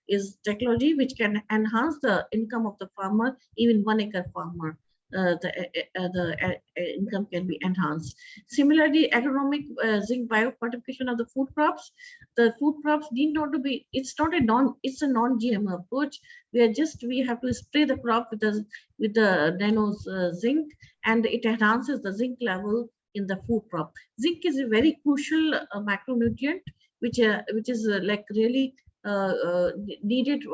is technology which can enhance the income of the farmer, even 1 acre farmer. The income can be enhanced. Similarly, agronomic zinc biofortification of the food crops. The food crops need not to be. It's a non-GMO approach. We have to spray the crop with the nano zinc, and it enhances the zinc level in the food crop. Zinc is a very crucial macronutrient, which is really needed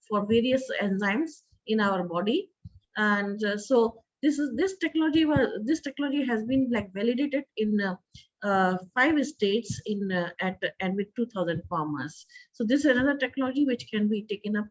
for various enzymes in our body, and so this technology has been validated in 5 states and with 2,000 farmers. So this is another technology which can be taken up,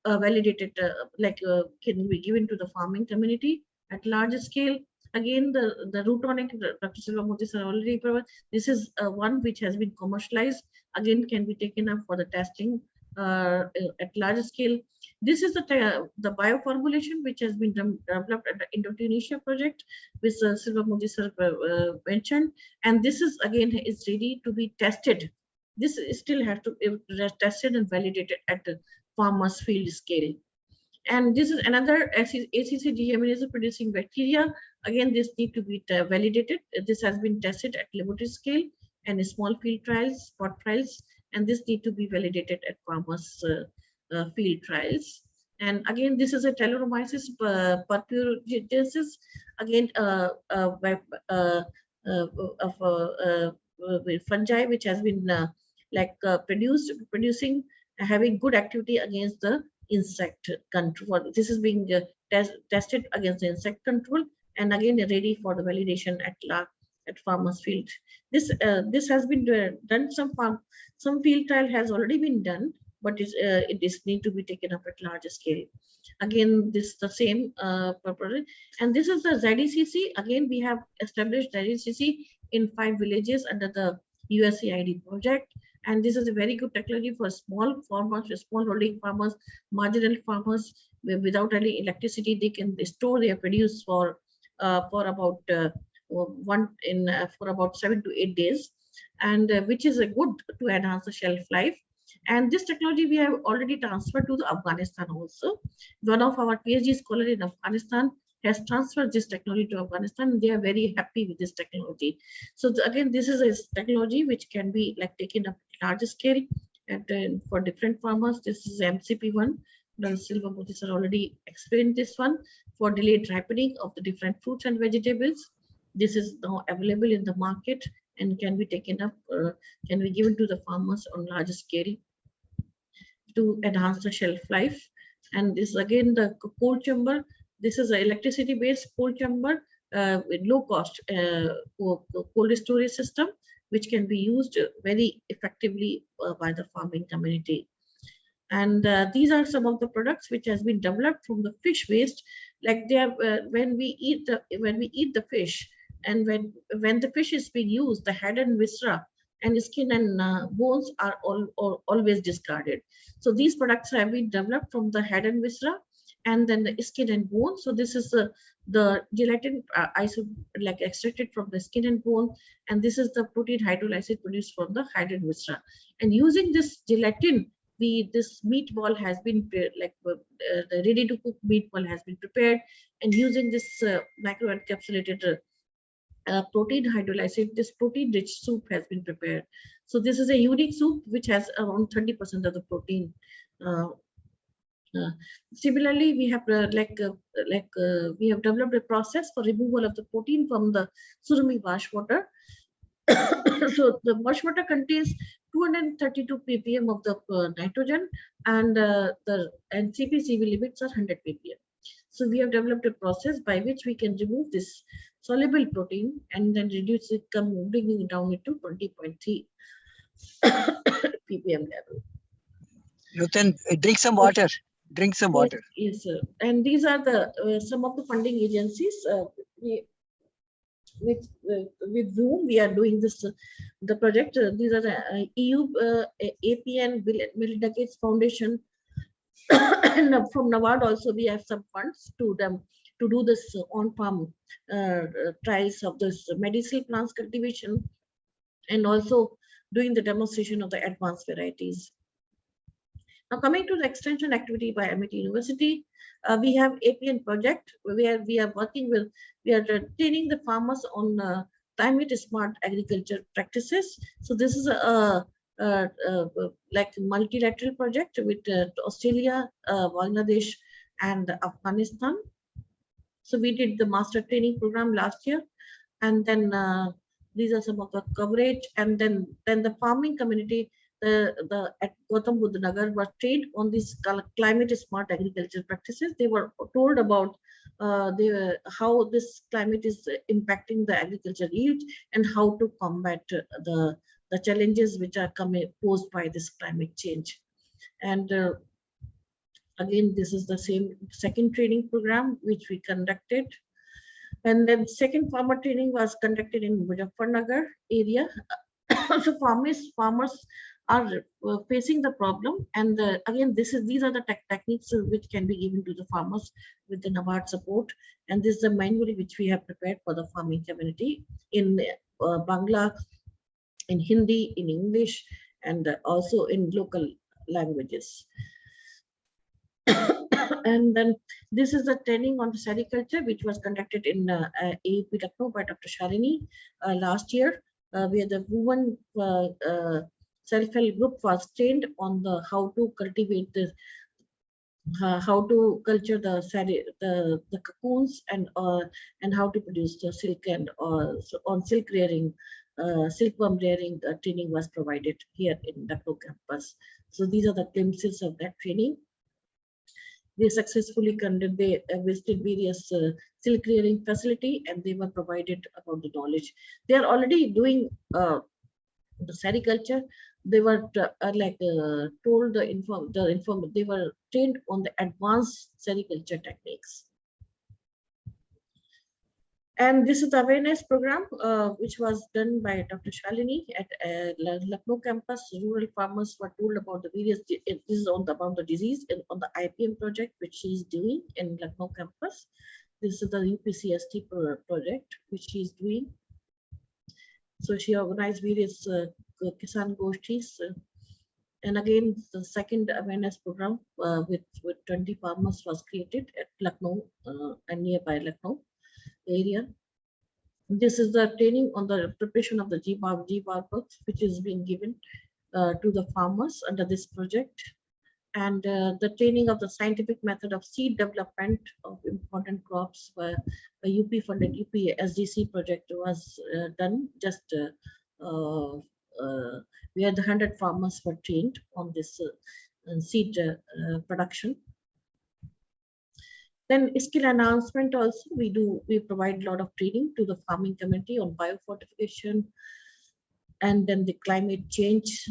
validated, can be given to the farming community at large scale. Again, the root tonic, Dr. Silvamurthy sir already provided. This is one which has been commercialized. Again, can be taken up for the testing at large scale. This is the bioformulation which has been developed at the Indonesia project, which Silvamurthy sir mentioned, and this is again is ready to be tested. This still has to be tested and validated at the farmers field scale. And this is another ACC deaminase producing bacteria. Again, this need to be validated. This has been tested at laboratory scale and small field trials, spot trials, and this need to be validated at farmers field trials. And again, this is a Telomyces purpurensis, again, of fungi, which has been producing, having good activity against the insect control. This is being tested against the insect control, and again ready for the validation at farmers field. This has been done. Some field trial has already been done, but it is need to be taken up at larger scale. Again, this the same purpose. And this is the ZECC. Again, we have established ZECC in 5 villages under the USAID project. And this is a very good technology for small farmers, small holding farmers, marginal farmers. Without any electricity, they can store their produce for about for about 7 to 8 days, and which is a good to enhance the shelf life. And this technology we have already transferred to the Afghanistan also. One of our PhD scholars in Afghanistan has transferred this technology to Afghanistan. They are very happy with this technology. So again, this is a technology which can be taken up larger scale and for different farmers. This is MCP1. Silva Modi sir already explained this one for delayed ripening of the different fruits and vegetables. This is now available in the market and can be taken up, can be given to the farmers on larger scale to enhance the shelf life. And this again the cold chamber. This is an electricity based cold chamber with low cost cold storage system, which can be used very effectively by the farming community. And these are some of the products which has been developed from the fish waste. Like they are when we eat the fish, and when the fish is being used, the head and viscera and skin and bones are always discarded. So these products have been developed from the head and viscera, and then the skin and bone. So this is the gelatin extracted from the skin and bone, and this is the protein hydrolysis produced from the head and viscera. And using this gelatin, this meatball has been the ready to cook meatball has been prepared, and using this micro encapsulated protein hydrolysis, this protein rich soup has been prepared. So this is a unique soup which has around 30% of the protein. Similarly, we have we have developed a process for removal of the protein from the Surumi wash water. So the wash water contains 232 ppm of the nitrogen, and the CPCV limits are 100 ppm. So we have developed a process by which we can remove this soluble protein and then reduce it, bringing it down into 20.3 ppm level. Nutan, drink some water. Drink some water. Yes, sir. And these are the some of the funding agencies with whom we are doing this the project. These are the EU, APN, Bill Gates Foundation, and from NABARD also we have some funds to them to do this on-farm trials of this medicinal plants cultivation, and also doing the demonstration of the advanced varieties. Now coming to the extension activity by MIT University, we have APN project where we are working with, we are training the farmers on climate smart agriculture practices. So this is a multilateral project with Australia, Bangladesh, and Afghanistan. So we did the master training program last year, and then these are some of the coverage, and then the farming community at Gautam Buddha Nagar were trained on these climate smart agriculture practices. They were told about how this climate is impacting the agriculture yield and how to combat the challenges which are posed by this climate change. And again, this is the same second training program which we conducted. And then second farmer training was conducted in Muzaffarnagar area. So farmers are facing the problem, and again these are the techniques which can be given to the farmers with the NABARD support. And this is the manual which we have prepared for the farming community in Bangla, in Hindi, in English, and also in local languages. And then this is the training on sericulture which was conducted in AUP Lucknow by Dr. Shalini last year, where the women self-help group was trained on how to cultivate how to culture the the cocoons and how to produce the silk and so on silk rearing, silkworm rearing training was provided here in Lucknow campus. So these are the glimpses of that training. They successfully they visited various silk rearing facility and they were provided about the knowledge. They are already doing the sericulture. They were told they were trained on the advanced sericulture techniques. And this is the awareness program which was done by Dr. Shalini at Lucknow campus. Rural farmers were told about the various, this is on the, about the disease and on the IPM project which she is doing in Lucknow campus. This is the UPCST project which she is doing. So she organized various Kisan Goshtis. And again, the second awareness program with 20 farmers was created at Lucknow and nearby Lucknow area. This is the training on the preparation of the GBAR books, which is being given to the farmers under this project. And the training of the scientific method of seed development of important crops where a UP funded UP SDC project was done just where the 100 farmers were trained on this seed production. Then skill enhancement also, we provide a lot of training to the farming community on biofortification and then the climate change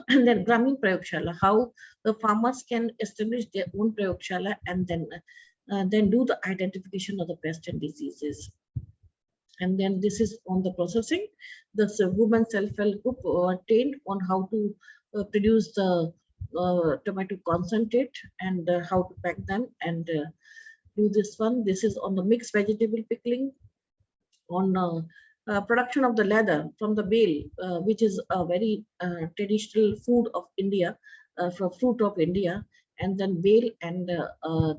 and then Gramin Prayogshala, how the farmers can establish their own Prayogshala and then do the identification of the pests and diseases. And then this is on the processing. The women self-help group were trained on how to produce the tomato concentrate and how to pack them and do this one. This is on the mixed vegetable pickling, on production of the leather from the bale, which is a very traditional food of India, for fruit of India. And then bale and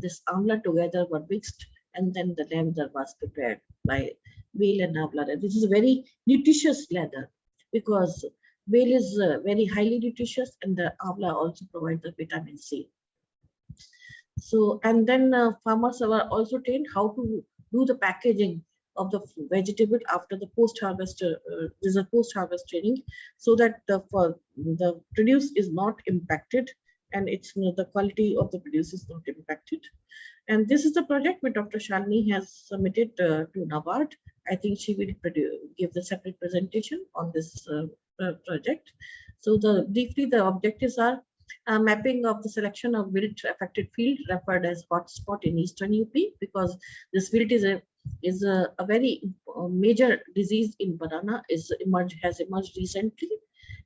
this amla together were mixed, and then the leather was prepared by bale and amla. This is a very nutritious leather because bale is very highly nutritious, and the amla also provides the vitamin C. So, and then farmers were also trained how to do the packaging of the vegetable after the post-harvest. There's a post-harvest training, so that the produce is not impacted, and it's the quality of the produce is not impacted. And this is the project which Dr. Shalini has submitted to NABARD. I think she will give the separate presentation on this project. So briefly, the objectives are mapping of the selection of wilt affected field referred as hotspot in eastern UP, because this wilt is a very major disease in banana has emerged recently.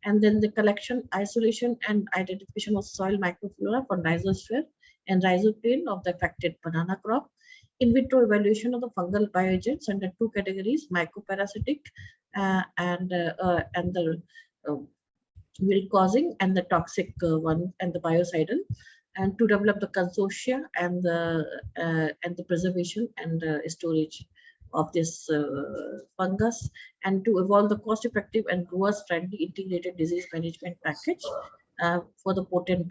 And then the collection, isolation and identification of soil microflora for rhizosphere and rhizoplane of the affected banana crop. In vitro evaluation of the fungal bioagents under two categories, mycoparasitic and the wilt causing and the toxic one and the biocidal, and to develop the consortia and the preservation and storage of this fungus, and to evolve the cost-effective and growers friendly integrated disease management package for the potent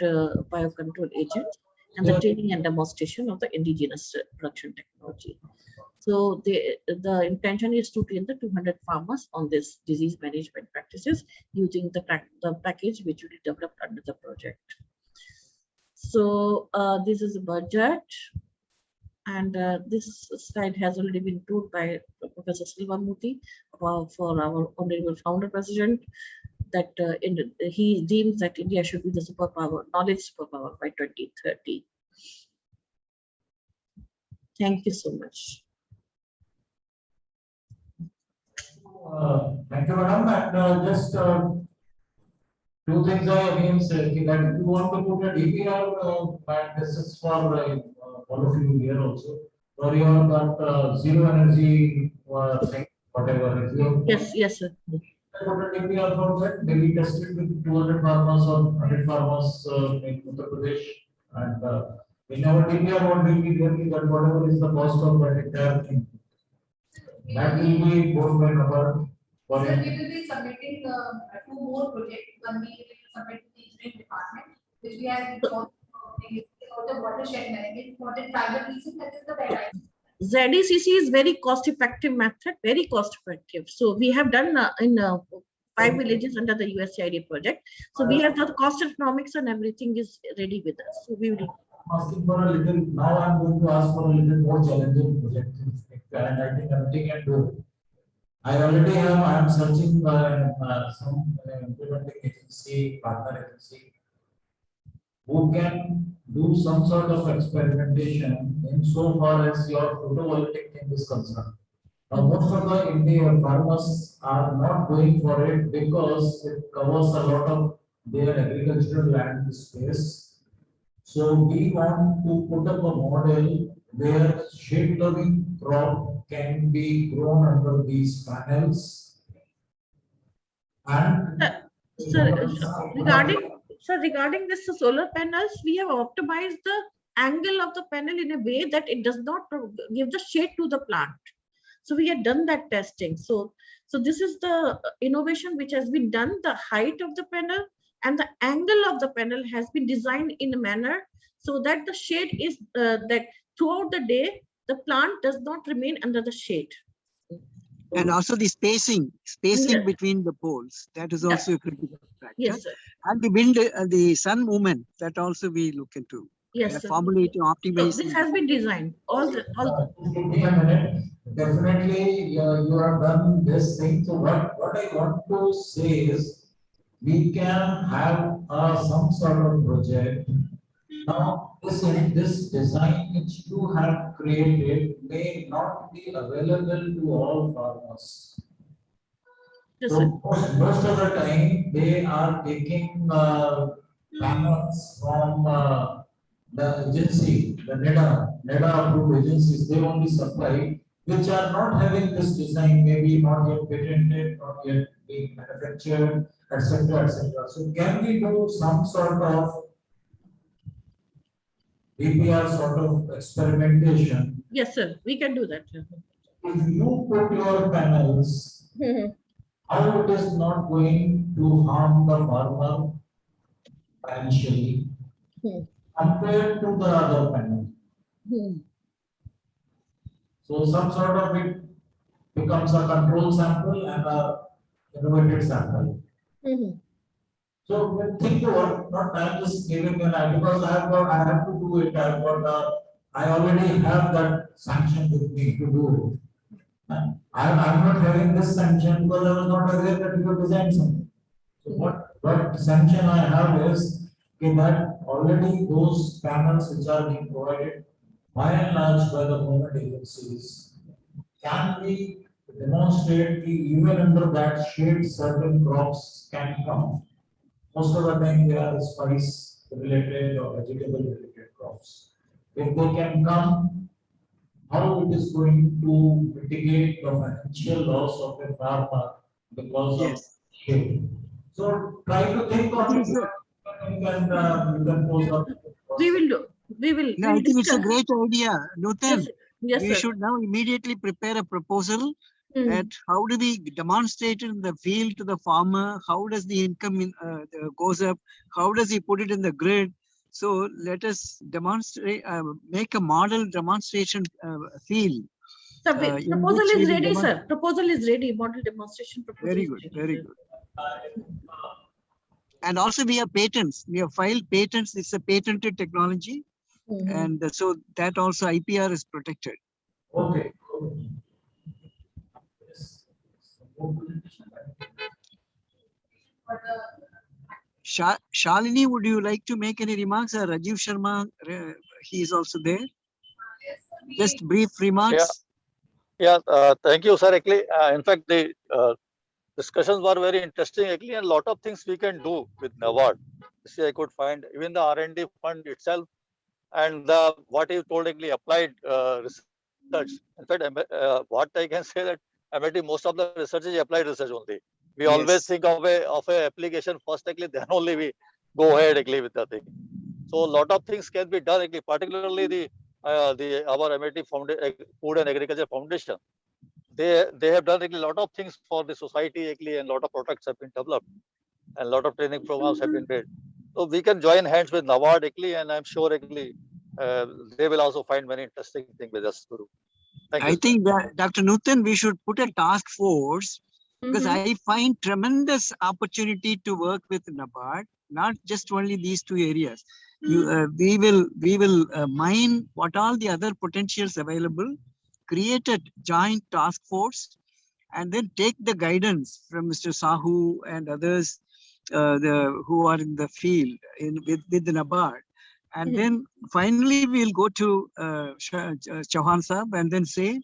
biocontrol agents, and the training and demonstration of the indigenous production technology. So the intention is to train the 200 farmers on this disease management practices using the package which will be developed under the project. So this is a budget, and this slide has already been told by Professor Silvamurthy for our honorable founder president, that he deems that India should be the superpower, knowledge superpower by 2030. Thank you so much. Thank you, madam. And just two things I again say that you want to put a DPR, but this is for all of you here also. For your that zero energy thing, whatever. Yes, sir. Put a DPR for that. Maybe tested with 200 farmers or 100 farmers in Uttar Pradesh, and in our DPR, what will be there that whatever is the cost of that entire thing. That will be both by number. So we will be submitting two more projects. One we will submit to the engineering department, which we have for the watershed management, for the tribal region, that is the right idea. ZECC is very cost effective method, very cost effective. So we have done in 5 villages under the USAID project. So we have the cost economics and everything is ready with us. So we will. Asking for a little, now I'm going to ask for a little more challenging project, and I think everything can do it. I already have, I am searching for some implementing agency, partner agency, who can do some sort of experimentation in so far as your photovoltaic thing is concerned. Now, most of the Indian farmers are not going for it because it covers a lot of their agricultural land space. So we want to put up a model where shade loving crop can be grown under these panels. And Regarding this solar panels, we have optimized the angle of the panel in a way that it does not give the shade to the plant. So we had done that testing. So this is the innovation which has been done. The height of the panel and the angle of the panel has been designed in a manner so that the shade is that throughout the day, the plant does not remain under the shade. And also the spacing Yes. between the poles, that is also a critical factor. Yes, sir. And the wind, the sun movement, that also we look into. Yes, sir. Formulating, So optimizing. this has been designed. Give me a minute. Definitely, you have done this thing. So what I want to say is, we can have some sort of project. Now, this design which you have created may not be available to all farmers. Yes, So sir. most of the time, they are taking panels from the agency, the NEDA approved agencies, they only supply, which are not having this design, maybe not yet patented, not yet being manufactured, etc., etc. So can we do some sort of DPR sort of experimentation? Yes, sir. We can do that. If you put your panels, how it is not going to harm the farmer financially compared to the other panel? So some sort of it becomes a control sample and a innovated sample. So when think about, not I'm just giving an idea because I have to do it. I already have that sanction with me to do it. I'm not having this sanction because I was not aware that you have designed something. So what sanction I have is that already those panels which are being provided by and large by the government agencies can be demonstrate even under that shade certain crops can come. Most of the time they are spice related or vegetable related crops. If they can come, how it is going to mitigate the financial loss of a farmer because of shade. So try to think on it and you can pose up. We will do. We will. No, I we will think it's a discuss. great idea, Nutan. Yes, We sir. should now immediately prepare a proposal at how do we demonstrate it in the field to the farmer, how does the income goes up, how does he put it in the grid. So let us demonstrate, make a model demonstration field. Sir, in proposal which we is will ready, sir. demonstrate. Proposal is ready. Model demonstration proposal. Very is good, ready, very sir. good. And also we have patents. We have filed patents. It's a patented technology. And so that also IPR is protected. Okay. Shalini, would you like to make any remarks? Rajiv Sharma, he is also there. Just brief remarks. Yeah, thank you, sir. Actually, in fact, the discussions were very interesting. Actually, and a lot of things we can do with NABARD. See, I could find even the R&D fund itself, and the what you told actually applied research. In fact, what I can say that MIT most of the research is applied research only. We always think of a application first, actually, then only we go ahead actually with the thing. So a lot of things can be done, actually, particularly our MIT Food and Agriculture Foundation. They have done actually a lot of things for the society actually, and a lot of products have been developed, and a lot of training programs have been made. So we can join hands with NABARD actually, and I'm sure actually they will also find many interesting things with us, Guru. Thank you. I think that Dr. Nutan, we should put a task force because Mhm. I find tremendous opportunity to work with NABARD, not just only these two areas. We will mine what all the other potentials available, create a joint task force, and then take the guidance from Mr. Sahu and others who are in the field with the NABARD. And then finally, we'll go to Chauhan Sahab and then say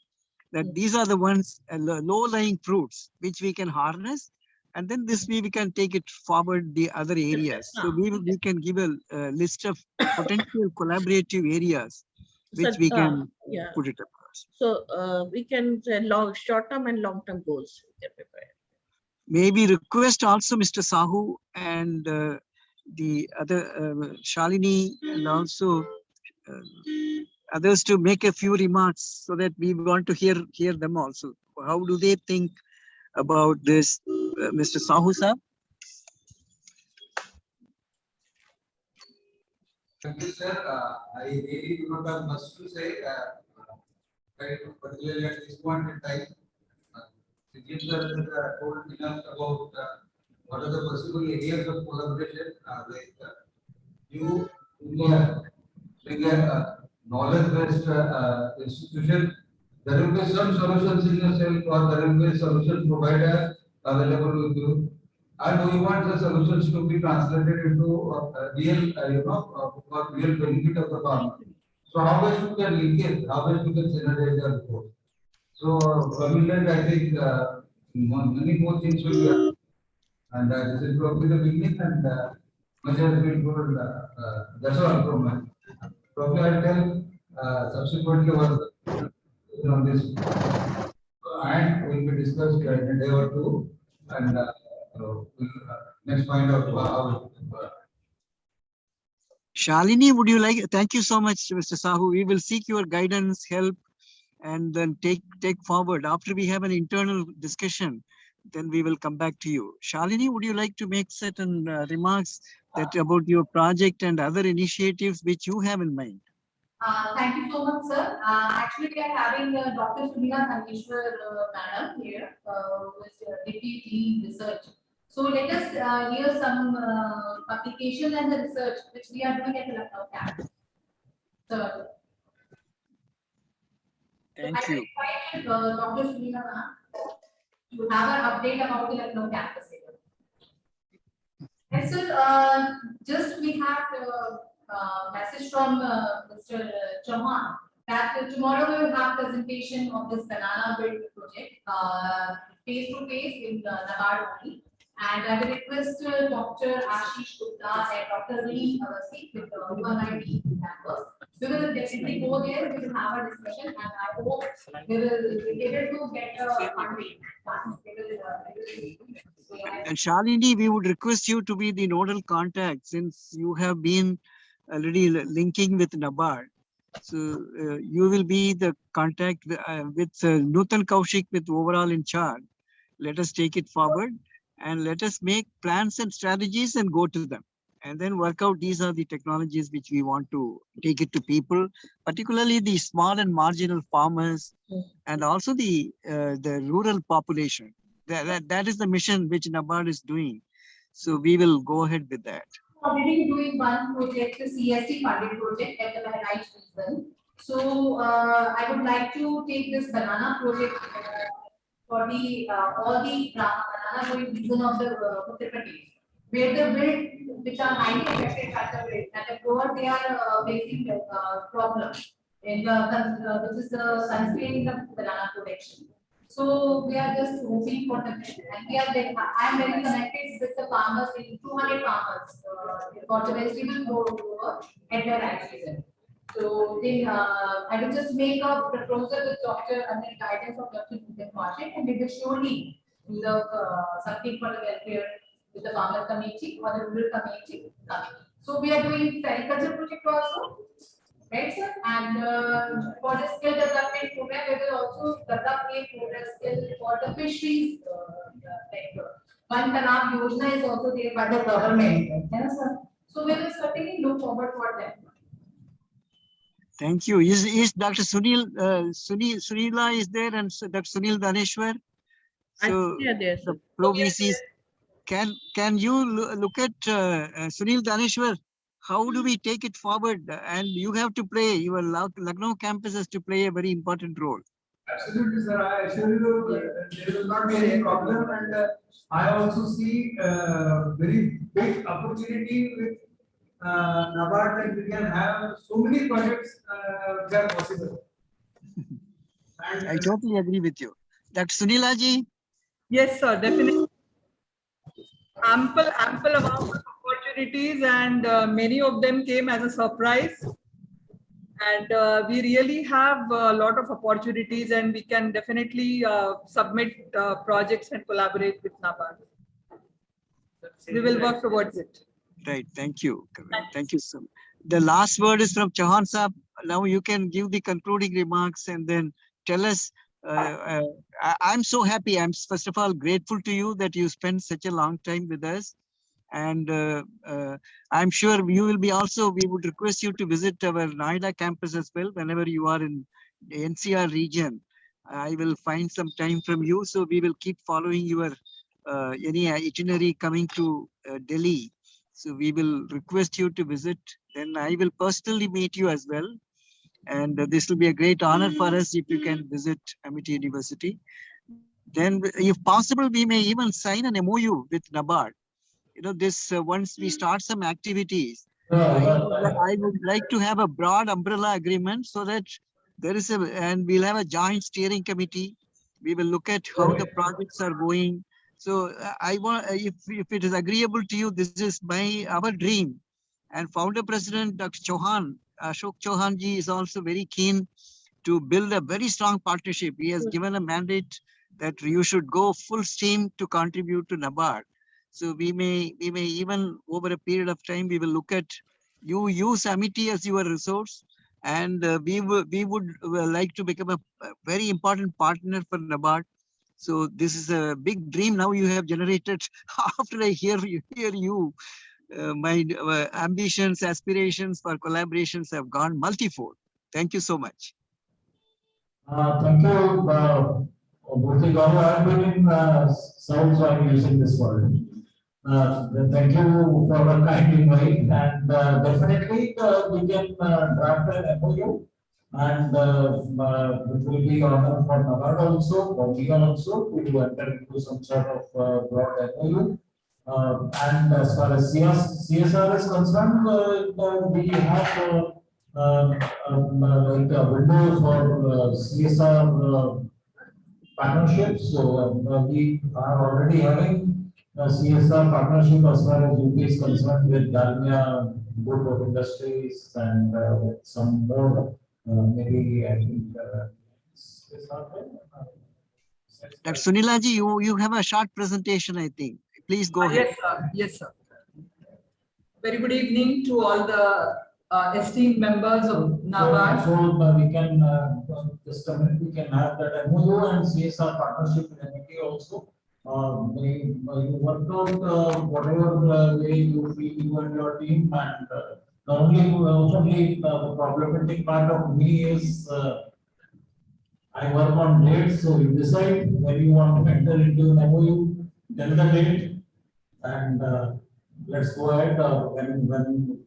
that these are the ones, low-lying fruits, which we can harness. And then this way we can take it forward the other areas. So we can give a list of potential collaborative areas, which So, we can yeah. put it across. So we can say short-term and long-term goals. We can prepare. Maybe request also Mr. Sahu and the other Shalini and also others to make a few remarks so that we want to hear them also. How do they think about this, Mr. Sahu sir? Thank you, sir. I really do not have much to say, particularly at this point in time. Sir has told enough about what are the possible areas of collaboration. Like you, India, being a knowledge-based institution, there will be some solutions in yourself, or there will be solution provider available with you. And we want the solutions to be translated into real, for real benefit of the farmer. So how best we can link it? How best we can synergize our report? So from that, I think many more things will be happening. And this is probably the beginning, and much has been told. That's all from my. Probably I'll tell subsequently what on this, and will be discussed in a day or two, and we'll next find out how. Shalini, would you like, thank you so much, Mr. Sahu. We will seek your guidance, help, and then take forward. After we have an internal discussion, then we will come back to you. Shalini, would you like to make certain remarks that about your project and other initiatives which you have in mind? Thank you so much, sir. Actually, we are having Dr. Sunila Thanishwar madam here, who is Deputy Dean Research. So let us hear some publication and the research which we are doing at the Lucknow campus. So, Thank you. I invite Dr. Sunila ma'am to have an update about the Lucknow campus. And sir, just we have message from Mr. Chauhan that tomorrow we will have presentation of this banana build project face to face in NABARD only. And I will request Dr. Ashish Gupta and Dr. Lee Awasthi with UNIT campus. We will definitely go there, we will have a discussion, and I hope we will be able to get funding. And Shalini, we would request you to be the nodal contact since you have been already linking with NABARD. So you will be the contact with Nutan Kaushik with overall in charge. Let us take it forward and let us make plans and strategies and go to them. And then work out these are the technologies which we want to take it to people, particularly the small and marginal farmers and also the rural population. That is the mission which NABARD is doing. So we will go ahead with that. Already doing one project, the CST funded project at the Bahrain region. So I would like to take this banana project for the all the banana growing region of the Uttar Pradesh, where the wind which are highly affected by the wind and the grower they are facing the problem in the which is the constraint the banana production. So we are just hoping for the best, and we are very, I am very connected with the farmers in 200 farmers for the vegetable grower at the right season. So then I will just make a proposal with Dr. under guidance of Dr. Nutan Kaushik, and we will surely do the something for the welfare with the farmer community or the rural community. So we are doing agriculture project also. Right, sir? And for the skill development program, we will also develop a program skill for the fisheries sector. One Tanab Yojana is also there by the government. Yes, sir. So we will certainly look forward for that. Thank you. Is Dr. Sunila is there and Dr. Sunil Daneshwar? I So think they are there, the sir. Pro VCs, can you look at Sunil Daneshwar? How do we take it forward? And you have to play, your Lucknow campus has to play a very important role. Absolutely, sir. I assure you, there will not be any problem, and I also see very big opportunity with NABARD, and we can have so many projects which are possible. And I totally agree with you. Dr. Sunila ji, Yes, sir, definitely. Ample amount of opportunities, and many of them came as a surprise. And we really have a lot of opportunities, and we can definitely submit projects and collaborate with NABARD. We will work towards it. right, thank you. Thank you so much. The last word is from Chauhan Saab. Now you can give the concluding remarks and then tell us. I'm so happy. I'm first of all grateful to you that you spent such a long time with us. And I'm sure you will be also, we would request you to visit our Noida campus as well whenever you are in the NCR region. I will find some time from you. So we will keep following your any itinerary coming to Delhi. So we will request you to visit. Then I will personally meet you as well. And this will be a great honor for us if you can visit Amity University. Then if possible, we may even sign an MOU with NABARD. You know, this once we start some activities, I would like to have a broad umbrella agreement so that there is and we'll have a joint steering committee. We will look at how the projects are going. So I want, if it is agreeable to you, this is our dream. And founder president Dr. Chauhan, Ashok Chauhan ji is also very keen to build a very strong partnership. He has given a mandate that you should go full steam to contribute to NABARD. So we may even over a period of time, we will look at you use Amity as your resource, and we would like to become a very important partner for NABARD. So this is a big dream now you have generated. After I hear you, my ambitions, aspirations for collaborations have gone multifold. Thank you so much. Thank you, Murthy Garu. I've been in South, so I'm using this word. Thank you for the kind invite, and definitely we can draft an MOU, and it will be honor for NABARD also, for me also, to enter into some sort of broad MOU. And as far as CSR is concerned, we have like a window for CSR partnerships. So we are already having a CSR partnership as far as UK is concerned with Dalmia Group of Industries, and with some more maybe I think. Dr. Sunila ji, you have a short presentation, I think. Please go ahead. Yes, sir. Yes, sir. Very good evening to all the esteemed members of NABARD. So we can just a minute, we can have that MOU and CSR partnership in Amity also. You work out whatever way you feel you and your team, and the only the problematic part of me is I work on dates, so you decide when you want to enter into an MOU, tell the date, and let's go ahead. When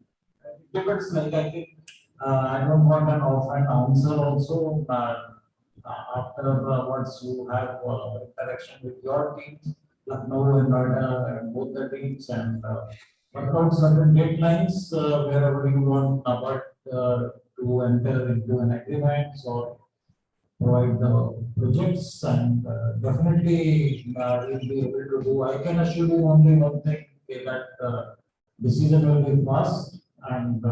it depends, like I think I don't want an offhand answer also. After once you have interaction with your teams, Lucknow and Noida and both the teams, and work out certain deadlines wherever you want NABARD to enter into an agreement or provide the projects, and definitely we'll be able to do. I can assure you only one thing, that decision will be fast, and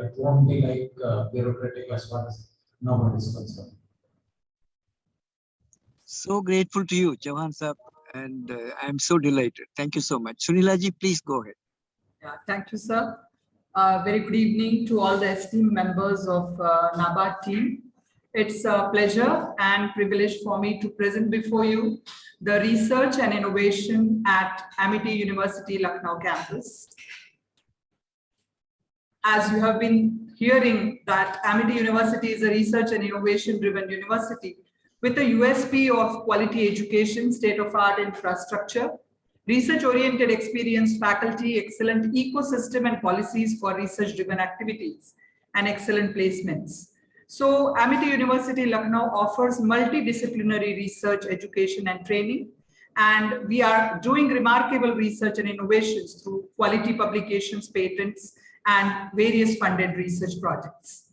it won't be like bureaucratic as far as NABARD is concerned. So grateful to you, Chauhan Saab, and I'm so delighted. Thank you so much. Sunila ji, please go ahead. Yeah, thank you, sir. Very good evening to all the esteemed members of NABARD team. It's a pleasure and privilege for me to present before you the research and innovation at Amity University Lucknow campus. As you have been hearing that Amity University is a research and innovation driven university with a USP of quality education, state-of-art infrastructure, research-oriented experienced faculty, excellent ecosystem and policies for research-driven activities, and excellent placements. So Amity University Lucknow offers multidisciplinary research, education, and training. And we are doing remarkable research and innovations through quality publications, patents, and various funded research projects.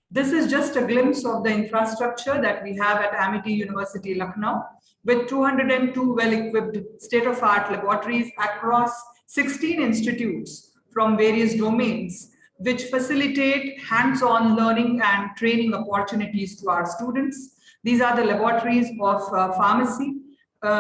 This is just a glimpse of the infrastructure that we have at Amity University Lucknow, with 202 well-equipped state-of-art laboratories across 16 institutes from various domains, which facilitate hands-on learning and training opportunities to our students. These are the laboratories of pharmacy.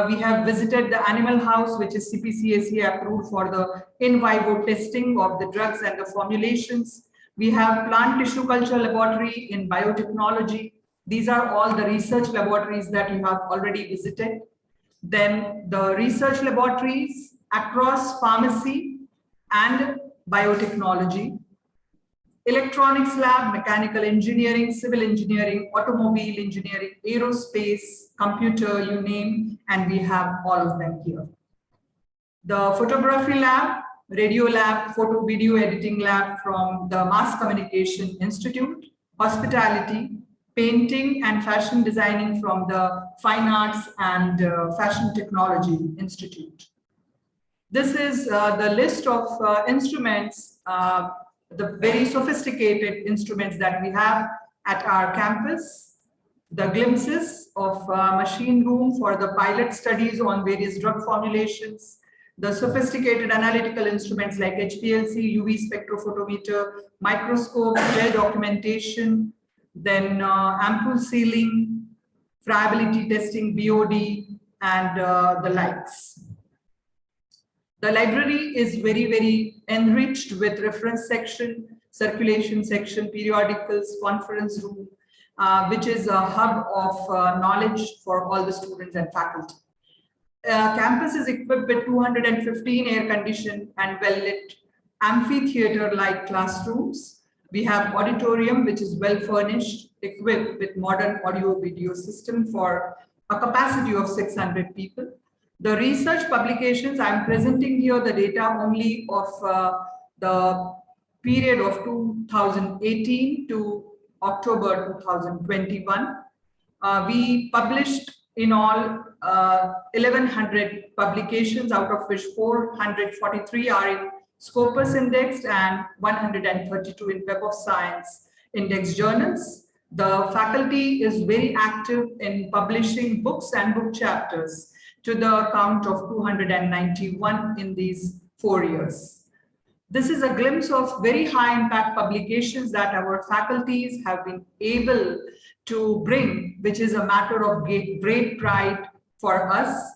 We have visited the Animal House, which is CPCSA approved for the in vivo testing of the drugs and the formulations. We have plant tissue culture laboratory in biotechnology. These are all the research laboratories that you have already visited. Then the research laboratories across pharmacy and biotechnology, electronics lab, mechanical engineering, civil engineering, automobile engineering, aerospace, computer, you name, and we have all of them here. The photography lab, radio lab, photo video editing lab from the Mass Communication Institute, hospitality, painting and fashion designing from the Fine Arts and Fashion Technology Institute. This is the list of instruments, the very sophisticated instruments that we have at our campus, the glimpses of machine room for the pilot studies on various drug formulations, the sophisticated analytical instruments like HPLC, UV spectrophotometer, microscope, gel documentation, then ampoule sealing, friability testing, BOD, and the likes. The library is very, very enriched with reference section, circulation section, periodicals, conference room, which is a hub of knowledge for all the students and faculty. Campus is equipped with 215 air-conditioned and well-lit amphitheater-like classrooms. We have auditorium, which is well-furnished, equipped with modern audio-video system for a capacity of 600 people. The research publications, I'm presenting here the data only of the period of 2018 to October 2021. We published in all 1,100 publications, out of which 443 are in Scopus indexed and 132 in Web of Science index journals. The faculty is very active in publishing books and book chapters to the count of 291 in these 4 years. This is a glimpse of very high impact publications that our faculties have been able to bring, which is a matter of great pride for us.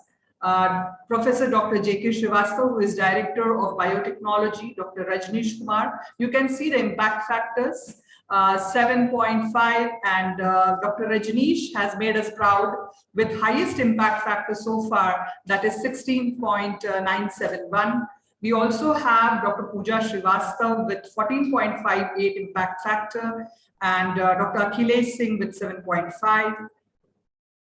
Professor Dr. J.K. Srivastava, who is Director of Biotechnology, Dr. Rajneesh Kumar, you can see the impact factors, 7.5, and Dr. Rajneesh has made us proud with highest impact factor so far, that is 16.971. We also have Dr. Pooja Srivastava with 14.58 impact factor, and Dr. Akhilesh Singh with 7.5.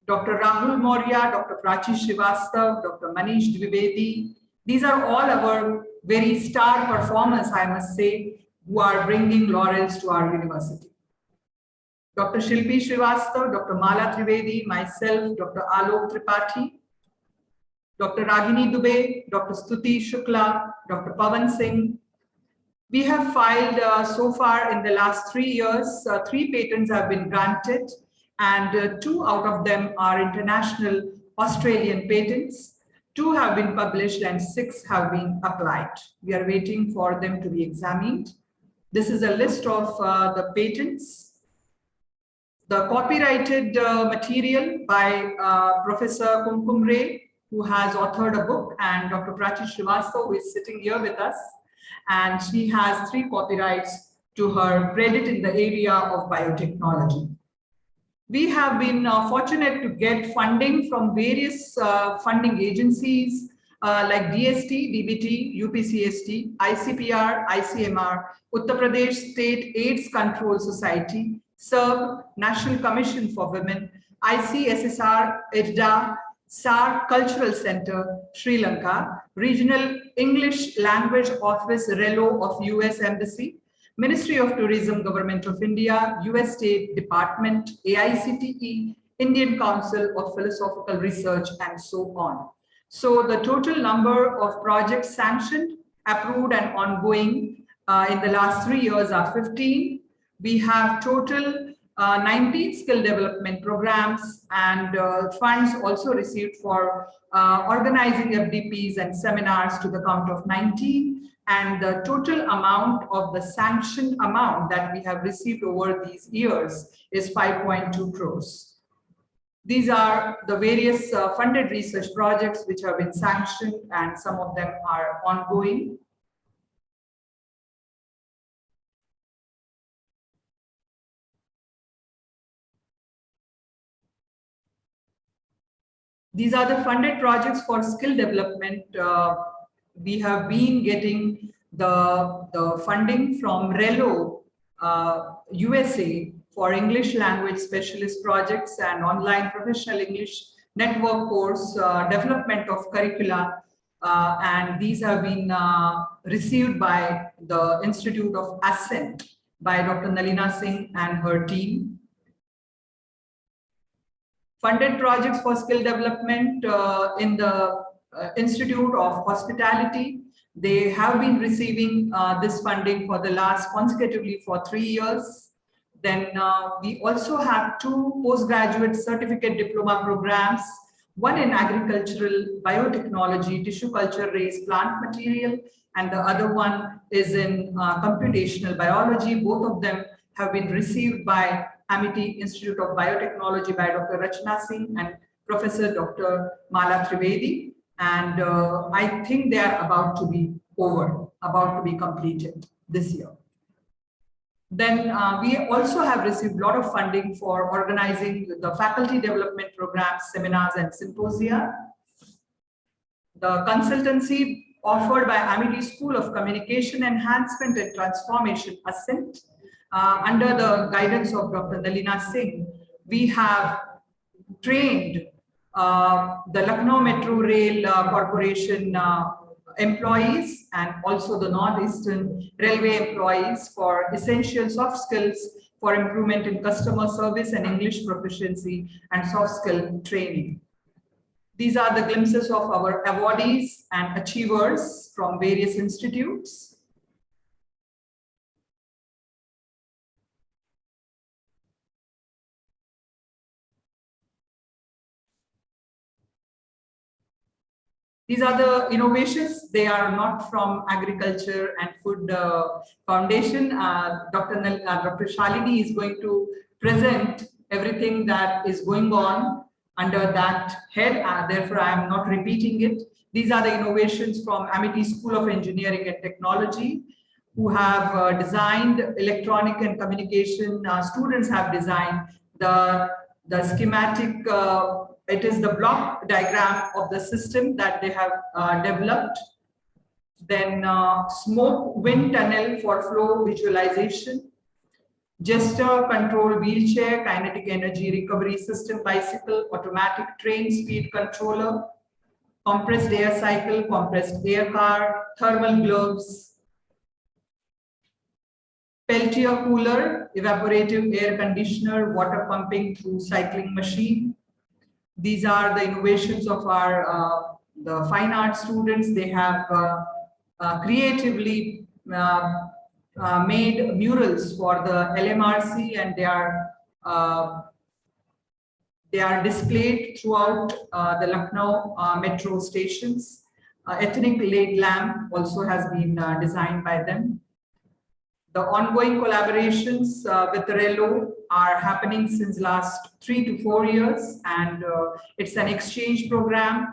Dr. Rahul Maurya, Dr. Prachi Srivastava, Dr. Manish Dwivedi. These are all our very star performers, I must say, who are bringing laurels to our university. Dr. Shilpi Srivastava, Dr. Mala Trivedi, myself, Dr. Alok Tripathi, Dr. Ragini Dubey, Dr. Stuti Shukla, Dr. Pavan Singh. We have filed so far in the last 3 years, 3 patents have been granted, and 2 out of them are international Australian patents. 2 have been published and 6 have been applied. We are waiting for them to be examined. This is a list of the patents. The copyrighted material by Professor Kumkum Ray, who has authored a book, and Dr. Prachi Srivastava, who is sitting here with us, and she has 3 copyrights to her credit in the area of biotechnology. We have been fortunate to get funding from various funding agencies like DST, DBT, UPCST, ICPR, ICMR, Uttar Pradesh State AIDS Control Society, SERB, National Commission for Women, ICSSR, IDDA, SAR Cultural Center, Sri Lanka, Regional English Language Office, RELO of US Embassy, Ministry of Tourism, Government of India, US State Department, AICTE, Indian Council of Philosophical Research, and so on. So the total number of projects sanctioned, approved, and ongoing in the last 3 years are 15. We have total 19 skill development programs and funds also received for organizing FDPs and seminars to the count of 19. And the total amount of the sanctioned amount that we have received over these years is 5.2 crores. These are the various funded research projects which have been sanctioned, and some of them are ongoing. These are the funded projects for skill development. We have been getting the funding from RELO USA for English language specialist projects and online professional English network course, development of curricula, and these have been received by the Institute of Ascent by Dr. Nalina Singh and her team. Funded projects for skill development in the Institute of Hospitality. They have been receiving this funding for the last consecutively for 3 years. Then we also have 2 postgraduate certificate diploma programs, one in agricultural biotechnology, tissue culture raised plant material, and the other one is in computational biology. Both of them have been received by Amity Institute of Biotechnology by Dr. Rachna Singh and Professor Dr. Mala Trivedi. And I think they are about to be completed this year. Then we also have received a lot of funding for organizing the faculty development programs, seminars, and symposia. The consultancy offered by Amity School of Communication Enhancement and Transformation, Ascent, under the guidance of Dr. Nalina Singh, we have trained the Lucknow Metro Rail Corporation employees and also the Northeastern Railway employees for essential soft skills for improvement in customer service and English proficiency and soft skill training. These are the glimpses of our awardees and achievers from various institutes. These are the innovations. They are not from Agriculture and Food Foundation. Dr. Shalini is going to present everything that is going on under that head. Therefore, I am not repeating it. These are the innovations from Amity School of Engineering and Technology, who have designed electronic and communication. Students have designed the schematic. It is the block diagram of the system that they have developed. Then smoke wind tunnel for flow visualization, gesture control wheelchair, kinetic energy recovery system, bicycle, automatic train speed controller, compressed air cycle, compressed air car, thermal gloves, Peltier cooler, evaporative air conditioner, water pumping through cycling machine. These are the innovations of our the fine art students. They have creatively made murals for the LMRC, and they are displayed throughout the Lucknow metro stations. Ethnic LED lamp also has been designed by them. The ongoing collaborations with RELO are happening since last 3 to 4 years, and it's an exchange program.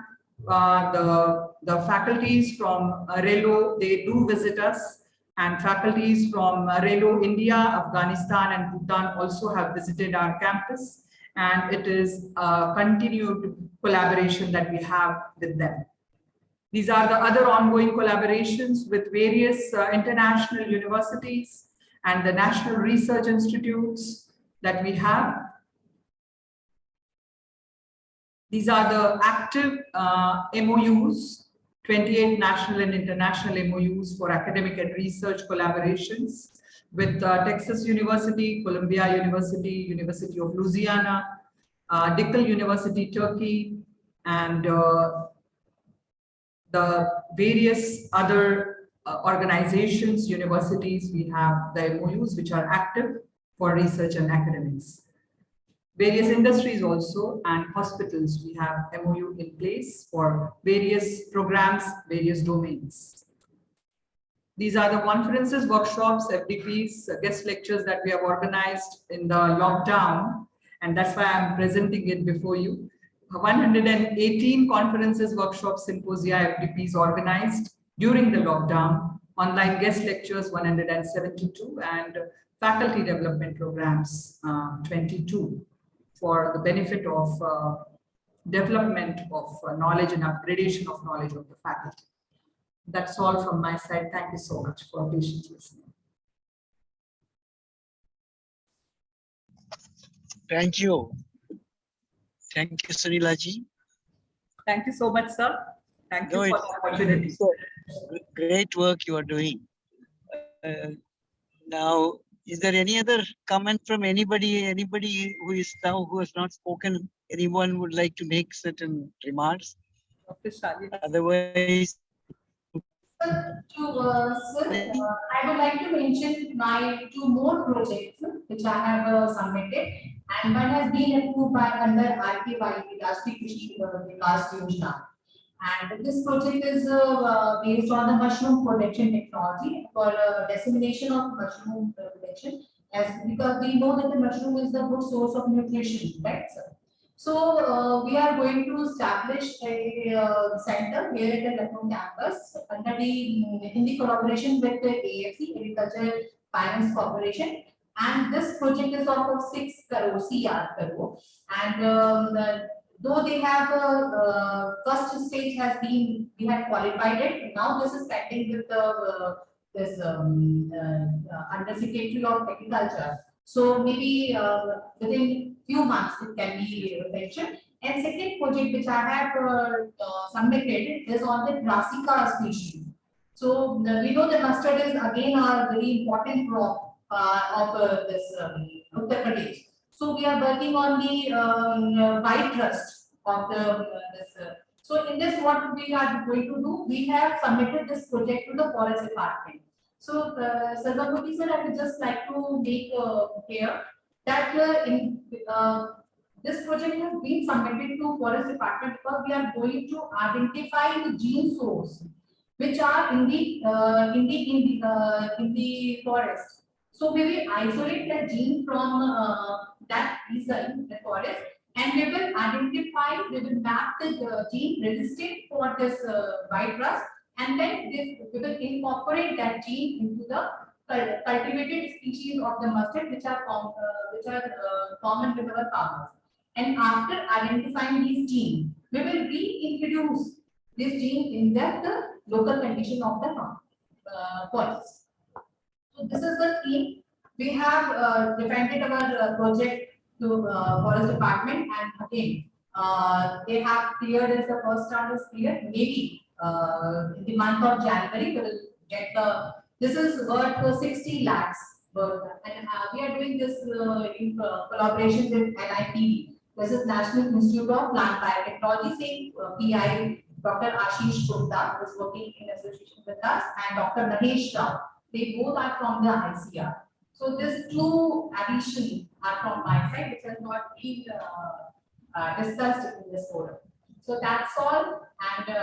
The faculties from RELO, they do visit us, and faculties from RELO India, Afghanistan, and Bhutan also have visited our campus, and it is a continued collaboration that we have with them. These are the other ongoing collaborations with various international universities and the national research institutes that we have. These are the active MOUs, 28 national and international MOUs for academic and research collaborations with Texas University, Columbia University, University of Louisiana, DeKalb University, Turkey, and the various other organizations, universities. We have the MOUs which are active for research and academics. Various industries also and hospitals, we have MOU in place for various programs, various domains. These are the conferences, workshops, FDPs, guest lectures that we have organized in the lockdown, and that's why I'm presenting it before you. 118 conferences, workshops, symposia, FDPs organized during the lockdown, online guest lectures 172, and faculty development programs 22 for the benefit of development of knowledge and upgradation of knowledge of the faculty. That's all from my side. Thank you so much for patiently listening. Thank you. Thank you, Sunila ji. Thank you so much, sir. Thank you for the opportunity. Great work you are doing. Now, is there any other comment from anybody who is now who has not spoken? Anyone would like to make certain remarks? Otherwise, I would like to mention my 2 more projects which I have submitted, and one has been approved by under RKY, Rashtriya Krishi Vikas Yojana. And this project is based on the mushroom protection technology for dissemination of mushroom protection, as because we know that the mushroom is the good source of nutrition, right, sir? So we are going to establish a center here at the Lucknow campus under in the collaboration with the AFC, Agriculture Finance Corporation, and this project is of 6 crore CR. And though they have first stage has been, we have qualified it. Now this is pending with the this Under Secretary of Agriculture. So maybe within few months it can be mentioned. And second project which I have submitted is on the Brassica species. So we know the mustard is again a very important crop of this Uttar Pradesh. So we are working on the white rust of the so in this, what we are going to do, we have submitted this project to the forest department. So Sarvabhuti sir, I would just like to make clear that in this project has been submitted to forest department because we are going to identify the gene source which are in the forest. So we will isolate the gene from that region, the forest, and we will identify, we will map the gene resistant for this white rust, and then we will incorporate that gene into the cultivated species of the mustard which are common with our farmers. And after identifying these genes, we will reintroduce this gene in the local condition of the forest. So this is the theme. We have defended our project to forest department, and again they have cleared as the first round is clear. Maybe in the month of January we will get the. This is worth 60 lakhs, and we are doing this in collaboration with NIPB. This is National Institute of Plant Biotechnology. Same PI Dr. Ashish Gupta is working in association with us, and Dr. Mahesh Rao. They both are from the ICR. So these 2 additions are from my side, which has not been discussed in this forum. So that's all, and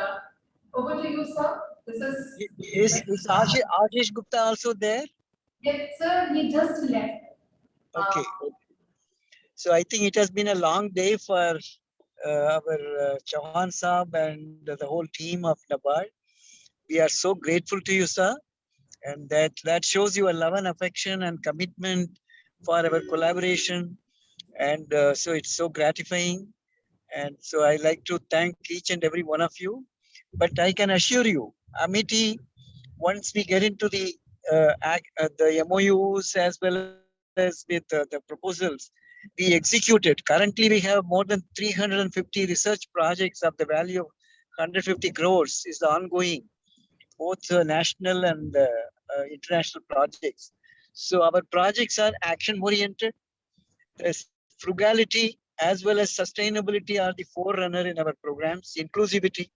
over to you, sir. This is. Is Ashish Gupta also there? Yes, sir. He just left. Okay. So I think it has been a long day for our Chauhan Saab and the whole team of NABARD. We are so grateful to you, sir. And that shows you a love and affection and commitment for our collaboration. And so it's so gratifying. And so I like to thank each and every one of you. But I can assure you, Amity, once we get into the MOUs as well as with the proposals, we executed. Currently, we have more than 350 research projects of the value of 150 crores is the ongoing, both national and international projects. So our projects are action-oriented. Frugality as well as sustainability are the forerunner in our programs, inclusivity,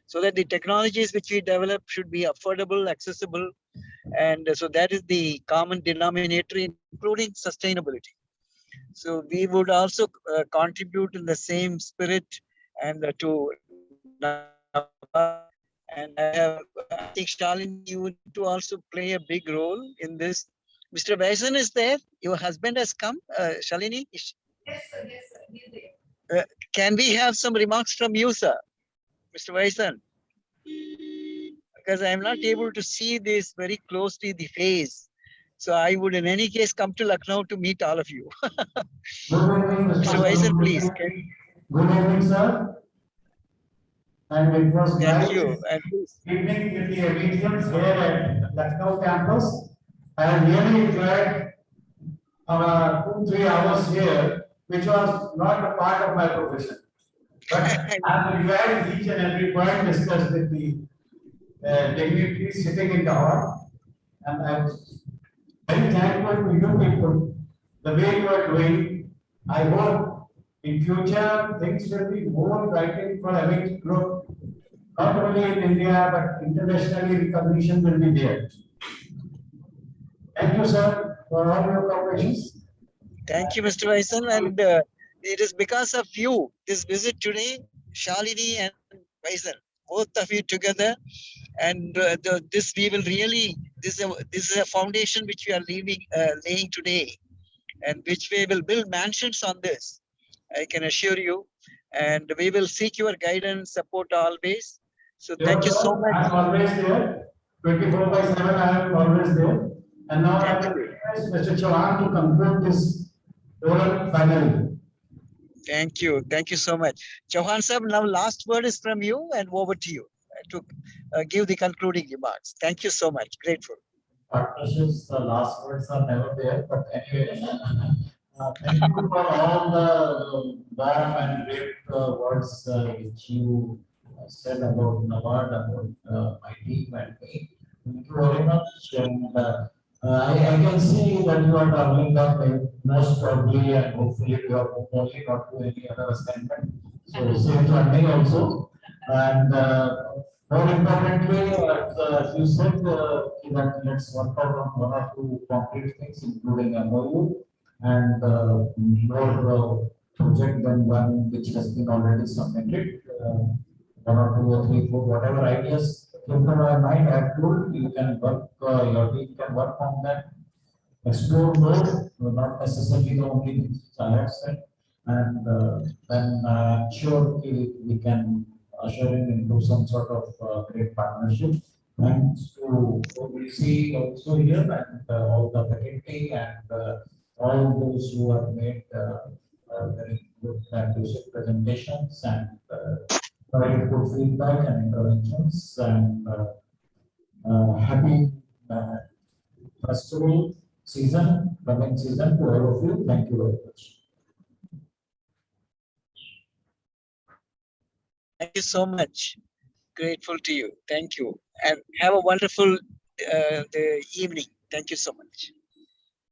so that the technologies which we develop should be affordable, accessible, and so that is the common denominator, including sustainability. So we would also contribute in the same spirit and to and I think Shalini, you need to also play a big role in this. Mr. Vaison is there. Your husband has come. Shalini, Yes, sir, he's there. can we have some remarks from you, sir? Mr. Vaison? Because I'm not able to see this very closely, the face. So I would in any case come to Lucknow to meet all of you. Good evening, Mr. Vaison, please. Good evening, sir. And it was Thank nice you. And evening with the Amitians here at Lucknow campus. I really enjoyed 2-3 hours here, which was not a part of my profession. But I enjoyed each and every point discussed with the dignitaries sitting in the hall. And I was very thankful to you people, the way you are doing. I hope in future things will be more writing for Amity Group, not only in India but internationally recognition will be there. Thank you, sir, for all your cooperations. thank you, Mr. Vaison. And it is because of you, this visit today, Shalini and Vaison, both of you together. And this we will really, this is a foundation which we are laying today, and which we will build mansions on this. I can assure you. And we will seek your guidance, support always. So thank you so much. I am always there. 24/7, I am always there. And now I will request Mr. Chauhan to conclude this oral finally. Thank you. Thank you so much. Chauhan sir, now last word is from you and over to you to give the concluding remarks. Thank you so much. Grateful. Partnerships, the last words are never there, but anyway, thank you for all the warm and great words which you said about NABARD, about my team and me. Thank you very much. And I can see that you are traveling up most probably and hopefully you are only not to any other assignment. So safe journey also. And more importantly, as you said, that let's work out on 1 or 2 concrete things, including MOU and more project than one which has been already submitted. 1 or 2 or 3, 4, whatever ideas came to my mind, I have told you can work, your team can work on that. Explore more, not necessarily the only things I have said. And then I'm sure we can usher into some sort of great partnership. Thanks to OBC also here and all the faculty and all those who have made very good and useful presentations and very good feedback and interventions. And happy festival season, coming season to all of you. Thank you very much. Thank you so much. Grateful to you. Thank you. And have a wonderful evening. Thank you so much.